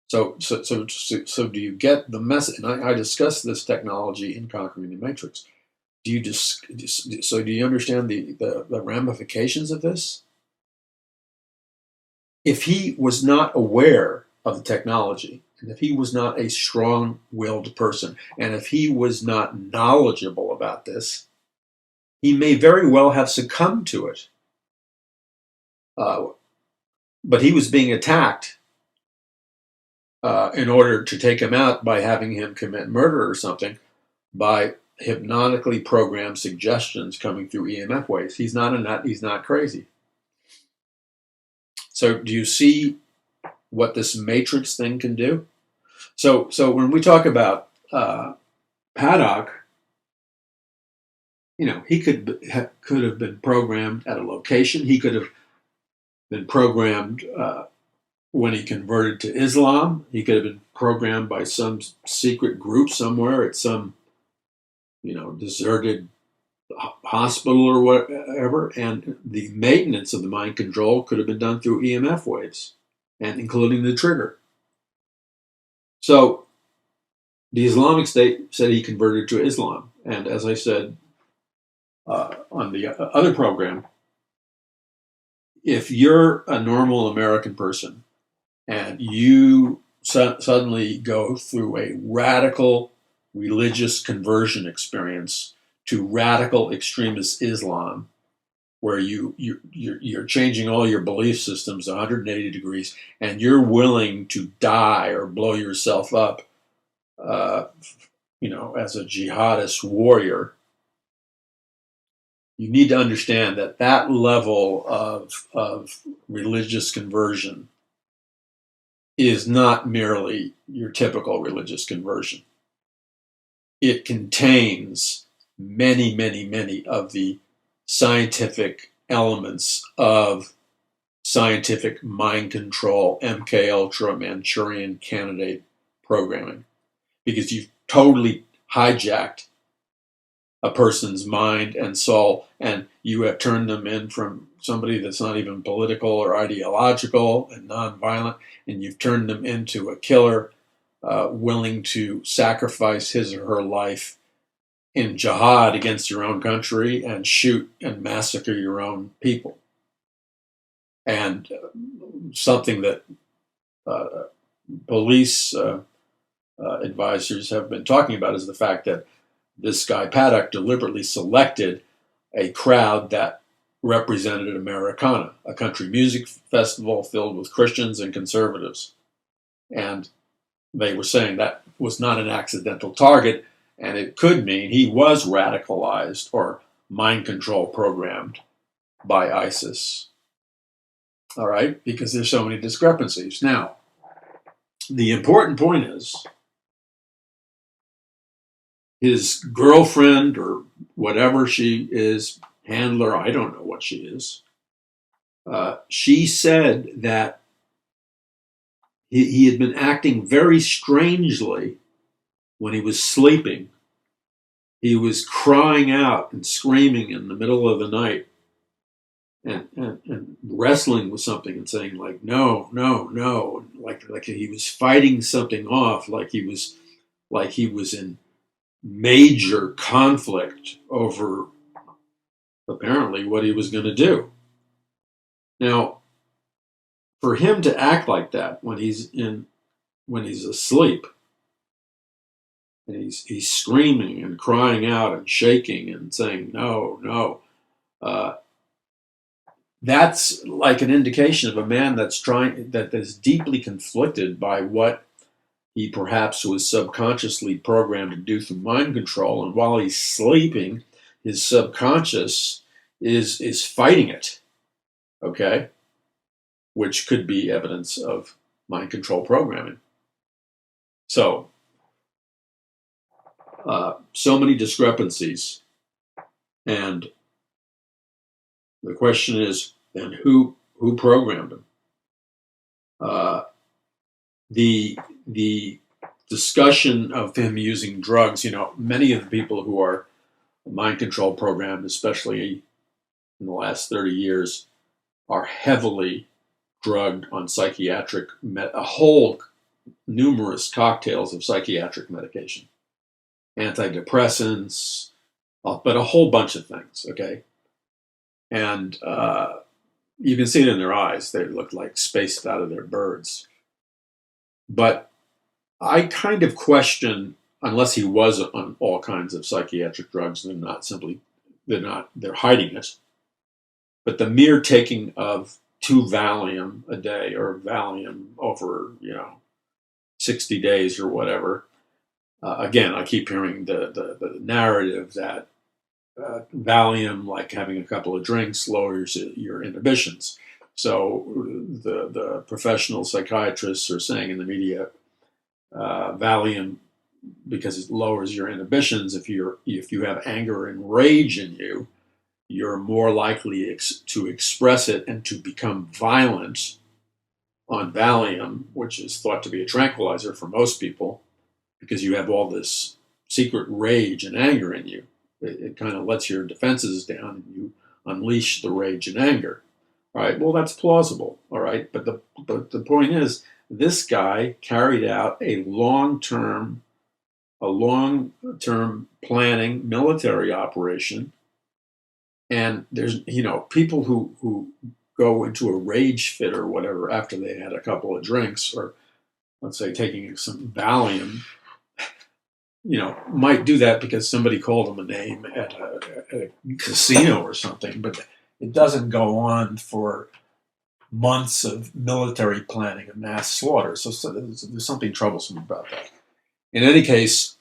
So do you get the message? And I discussed this technology in Conquering the Matrix. Do you understand the ramifications of this? If he was not aware of the technology, and if he was not a strong-willed person, and if he was not knowledgeable about this, he may very well have succumbed to it. But he was being attacked in order to take him out by having him commit murder or something by hypnotically programmed suggestions coming through EMF waves. He's not a nut. He's not crazy. So do you see what this matrix thing can do? So when we talk about Paddock, he could have been programmed at a location. He could have been programmed when he converted to Islam. He could have been programmed by some secret group somewhere at some, deserted hospital or whatever. And the maintenance of the mind control could have been done through EMF waves, and including the trigger. So the Islamic State said he converted to Islam. And as I said on the other program, if you're a normal American person and you suddenly go through a radical religious conversion experience to radical extremist Islam, where you're changing all your belief systems 180 degrees, and you're willing to die or blow yourself up, as a jihadist warrior, you need to understand that level of religious conversion is not merely your typical religious conversion. It contains many, many, many of the scientific elements of scientific mind control, MK Ultra, Manchurian Candidate programming, because you've totally hijacked a person's mind and soul, and you have turned them in from somebody that's not even political or ideological and nonviolent, and you've turned them into a killer willing to sacrifice his or her life in jihad against your own country and shoot and massacre your own people. And something that police advisors have been talking about is the fact that this guy Paddock deliberately selected a crowd that represented Americana, a country music festival filled with Christians and conservatives. And they were saying that was not an accidental target, and it could mean he was radicalized or mind control programmed by ISIS. All right, because there's so many discrepancies. Now, the important point is his girlfriend or whatever she is, handler, I don't know what she is, she said that he had been acting very strangely when he was sleeping. He was crying out and screaming in the middle of the night and wrestling with something and saying like, no, no, no, like he was fighting something off, like he was in major conflict over apparently what he was going to do. Now, for him to act like that when he's asleep, and he's screaming and crying out and shaking and saying no, no, that's like an indication of a man that is deeply conflicted by what he perhaps was subconsciously programmed to do through mind control, and while he's sleeping, his subconscious is fighting it, okay? Which could be evidence of mind control programming. So many discrepancies, and the question is, then who programmed him? the discussion of him using drugs, many of the people who are mind control programmed, especially in the last 30 years, are heavily drugged on psychiatric, a whole numerous cocktails of psychiatric medication, antidepressants, but a whole bunch of things, okay? And you can see it in their eyes. They look like spaced out of their birds. But I kind of question, unless he was on all kinds of psychiatric drugs, they're hiding it. But the mere taking of 2 Valium a day, or Valium over, 60 days or whatever. Again, I keep hearing the narrative that Valium, like having a couple of drinks, lowers your inhibitions. So the professional psychiatrists are saying in the media, Valium, because it lowers your inhibitions, if you have anger and rage in you, you're more likely to express it and to become violent on Valium, which is thought to be a tranquilizer for most people, because you have all this secret rage and anger in you. It kind of lets your defenses down and you unleash the rage and anger. All right, well, that's plausible, all right? But the point is, this guy carried out a long-term planning military operation. And there's, people who go into a rage fit or whatever after they had a couple of drinks, or let's say taking some Valium, might do that because somebody called them a name at a casino or something, but it doesn't go on for months of military planning and mass slaughter. So there's something troublesome about that. In any case,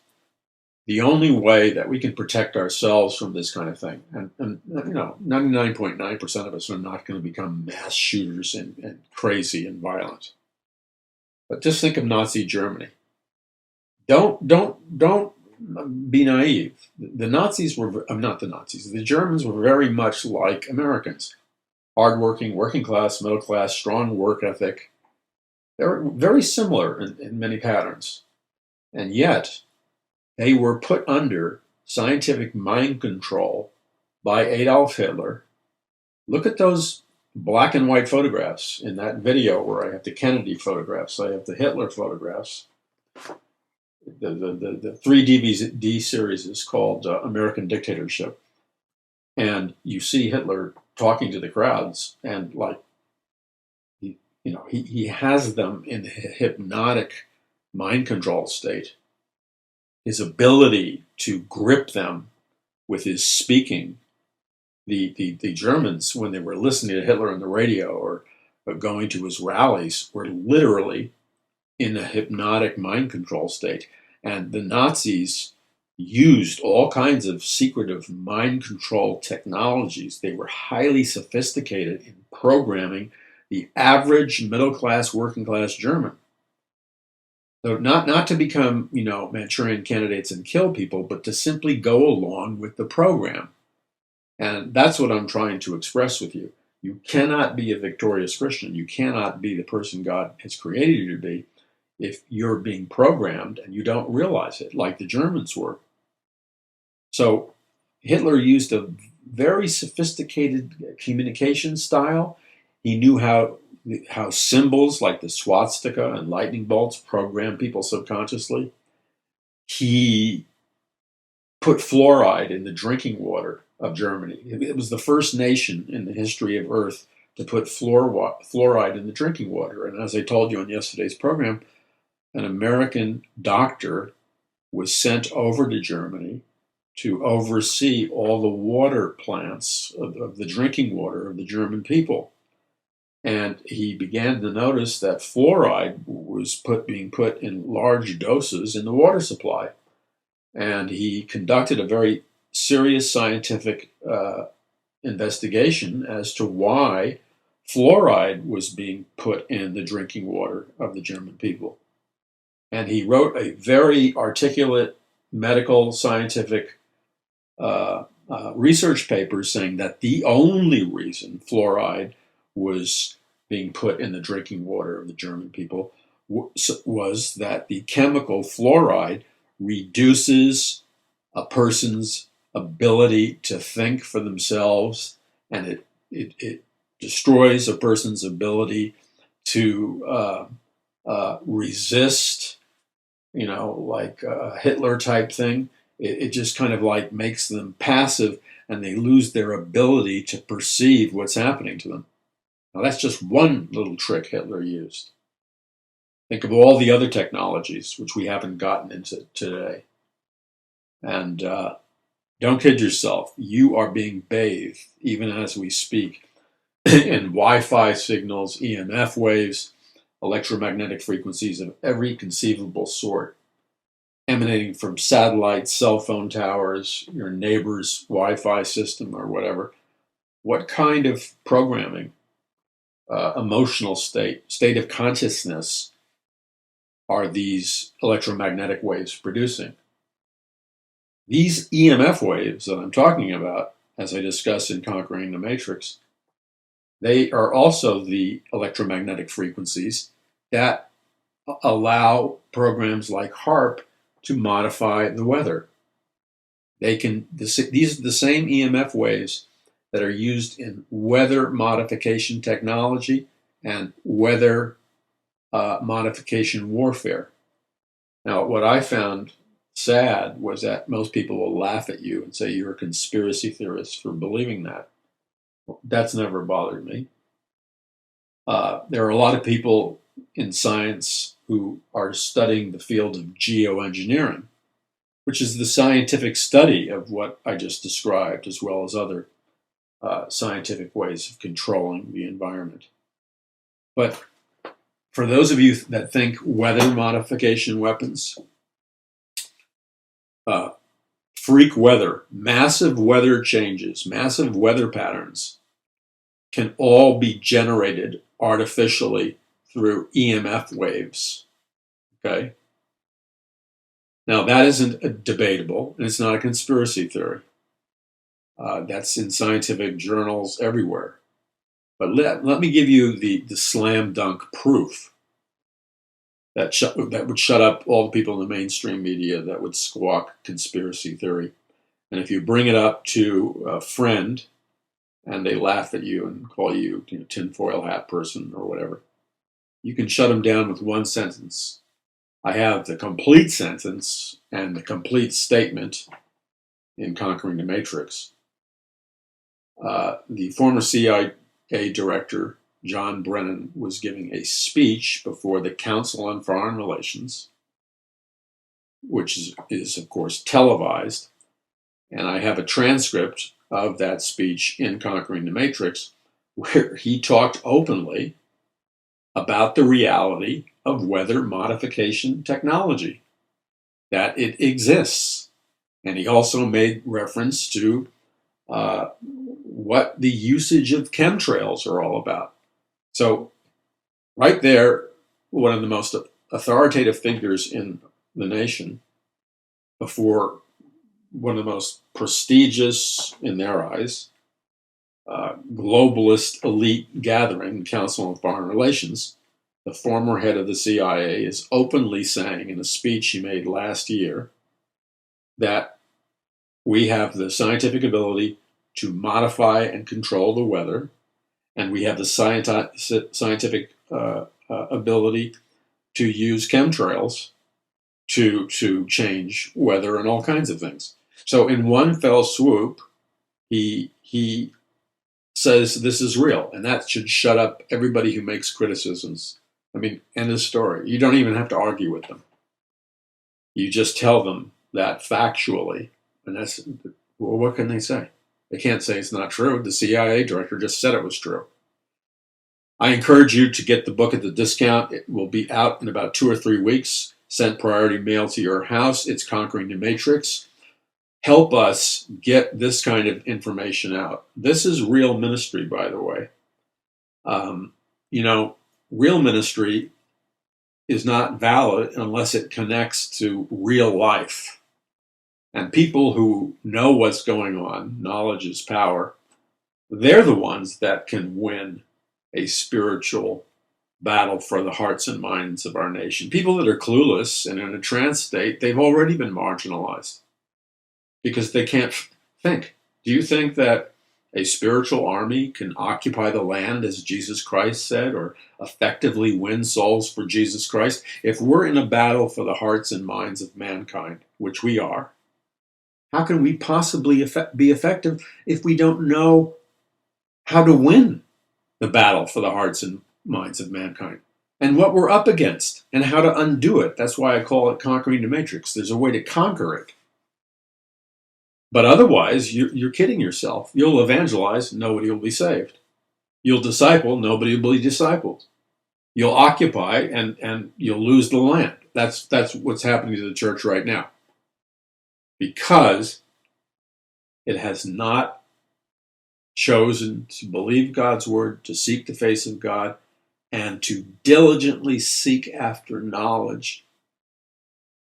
the only way that we can protect ourselves from this kind of thing, and 99.9% of us are not going to become mass shooters and crazy and violent. But just think of Nazi Germany. Don't be naive. The Nazis were not the Nazis. The Germans were very much like Americans, hardworking, working class, middle class, strong work ethic. They're very similar in many patterns, and yet they were put under scientific mind control by Adolf Hitler. Look at those black and white photographs in that video where I have the Kennedy photographs, I have the Hitler photographs. The 3 DVD series is called American Dictatorship. And you see Hitler talking to the crowds, and he has them in a hypnotic mind control state. His ability to grip them with his speaking. The Germans, when they were listening to Hitler on the radio or going to his rallies, were literally in a hypnotic mind control state. And the Nazis used all kinds of secretive mind control technologies. They were highly sophisticated in programming the average middle class, working class German. So not to become, Manchurian candidates and kill people, but to simply go along with the program. And that's what I'm trying to express with you. You cannot be a victorious Christian. You cannot be the person God has created you to be if you're being programmed and you don't realize it, like the Germans were. So Hitler used a very sophisticated communication style. He knew how symbols like the swastika and lightning bolts program people subconsciously. He put fluoride in the drinking water of Germany. It was the first nation in the history of Earth to put fluoride in the drinking water. And as I told you on yesterday's program, an American doctor was sent over to Germany to oversee all the water plants of the drinking water of the German people. And he began to notice that fluoride was being put in large doses in the water supply. And he conducted a very serious scientific investigation as to why fluoride was being put in the drinking water of the German people. And he wrote a very articulate medical scientific research paper saying that the only reason fluoride was being put in the drinking water of the German people was that the chemical fluoride reduces a person's ability to think for themselves, and it destroys a person's ability to resist, like a Hitler type thing. It just kind of like makes them passive, and they lose their ability to perceive what's happening to them. Now, that's just one little trick Hitler used. Think of all the other technologies which we haven't gotten into today. And don't kid yourself. You are being bathed, even as we speak, in Wi-Fi signals, EMF waves, electromagnetic frequencies of every conceivable sort, emanating from satellites, cell phone towers, your neighbor's Wi-Fi system, or whatever. What kind of programming, emotional state of consciousness are these electromagnetic waves producing? These EMF waves that I'm talking about, as I discuss in Conquering the Matrix, they are also the electromagnetic frequencies that allow programs like HARP to modify the weather. These are the same EMF waves that are used in weather modification technology and weather modification warfare. Now, what I found sad was that most people will laugh at you and say you're a conspiracy theorist for believing that. That's never bothered me. There are a lot of people in science who are studying the field of geoengineering, which is the scientific study of what I just described, as well as other scientific ways of controlling the environment. But for those of you that think weather modification weapons, freak weather, massive weather changes, massive weather patterns can all be generated artificially through EMF waves. Okay? Now, that isn't debatable, and it's not a conspiracy theory. That's in scientific journals everywhere. But let me give you the slam dunk proof that would shut up all the people in the mainstream media that would squawk conspiracy theory. And if you bring it up to a friend and they laugh at you and call you, tinfoil hat person or whatever, you can shut them down with one sentence. I have the complete sentence and the complete statement in Conquering the Matrix. The former CIA director, John Brennan, was giving a speech before the Council on Foreign Relations, which is of course televised. And I have a transcript of that speech in Conquering the Matrix, where he talked openly about the reality of weather modification technology, that it exists. And he also made reference to what the usage of chemtrails are all about. So right there, one of the most authoritative figures in the nation, before one of the most prestigious, in their eyes, globalist elite gathering, the Council on Foreign Relations, the former head of the CIA is openly saying in a speech he made last year that we have the scientific ability to modify and control the weather, and we have the scientific ability to use chemtrails to change weather and all kinds of things. So in one fell swoop, he says this is real, and that should shut up everybody who makes criticisms. I mean, end of story. You don't even have to argue with them. You just tell them that factually, and that's, well, what can they say? They can't say it's not true. The CIA director just said it was true. I encourage you to get the book at the discount. It will be out in about 2 or 3 weeks, sent priority mail to your house. It's Conquering the Matrix. Help us get this kind of information out. This is real ministry, by the way. Real ministry is not valid unless it connects to real life. And people who know what's going on, knowledge is power, they're the ones that can win a spiritual battle for the hearts and minds of our nation. People that are clueless and in a trance state, they've already been marginalized because they can't think. Do you think that a spiritual army can occupy the land, as Jesus Christ said, or effectively win souls for Jesus Christ? If we're in a battle for the hearts and minds of mankind, which we are, how can we possibly be effective if we don't know how to win the battle for the hearts and minds of mankind and what we're up against and how to undo it? That's why I call it conquering the matrix. There's a way to conquer it. But otherwise, you're kidding yourself. You'll evangelize, nobody will be saved. You'll disciple, nobody will be discipled. You'll occupy, and you'll lose the land. That's what's happening to the church right now. Because it has not chosen to believe God's word, to seek the face of God, and to diligently seek after knowledge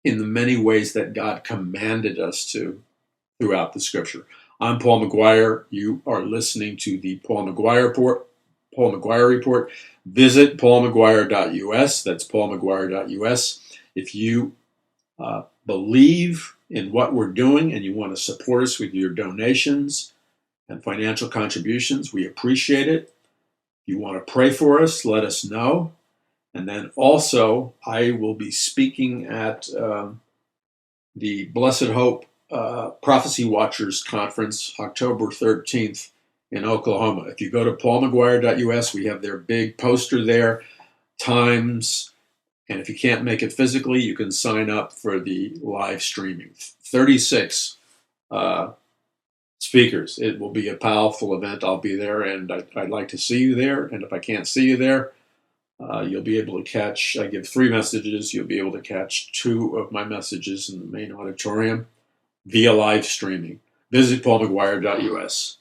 in the many ways that God commanded us to throughout the scripture. I'm Paul McGuire. You are listening to the Paul McGuire Report. Paul McGuire Report. Visit paulmcguire.us. That's paulmcguire.us. If you believe in what we're doing and you want to support us with your donations and financial contributions, we appreciate it. If you want to pray for us, let us know. And then also, I will be speaking at the Blessed Hope Prophecy Watchers Conference, October 13th in Oklahoma. If you go to paulmcguire.us, we have their big poster there, times, and if you can't make it physically, you can sign up for the live streaming. 36 speakers. It will be a powerful event. I'll be there, and I'd like to see you there. And if I can't see you there, you'll be able to catch, I give 3 messages. You'll be able to catch 2 of my messages in the main auditorium via live streaming. Visit paulmcguire.us.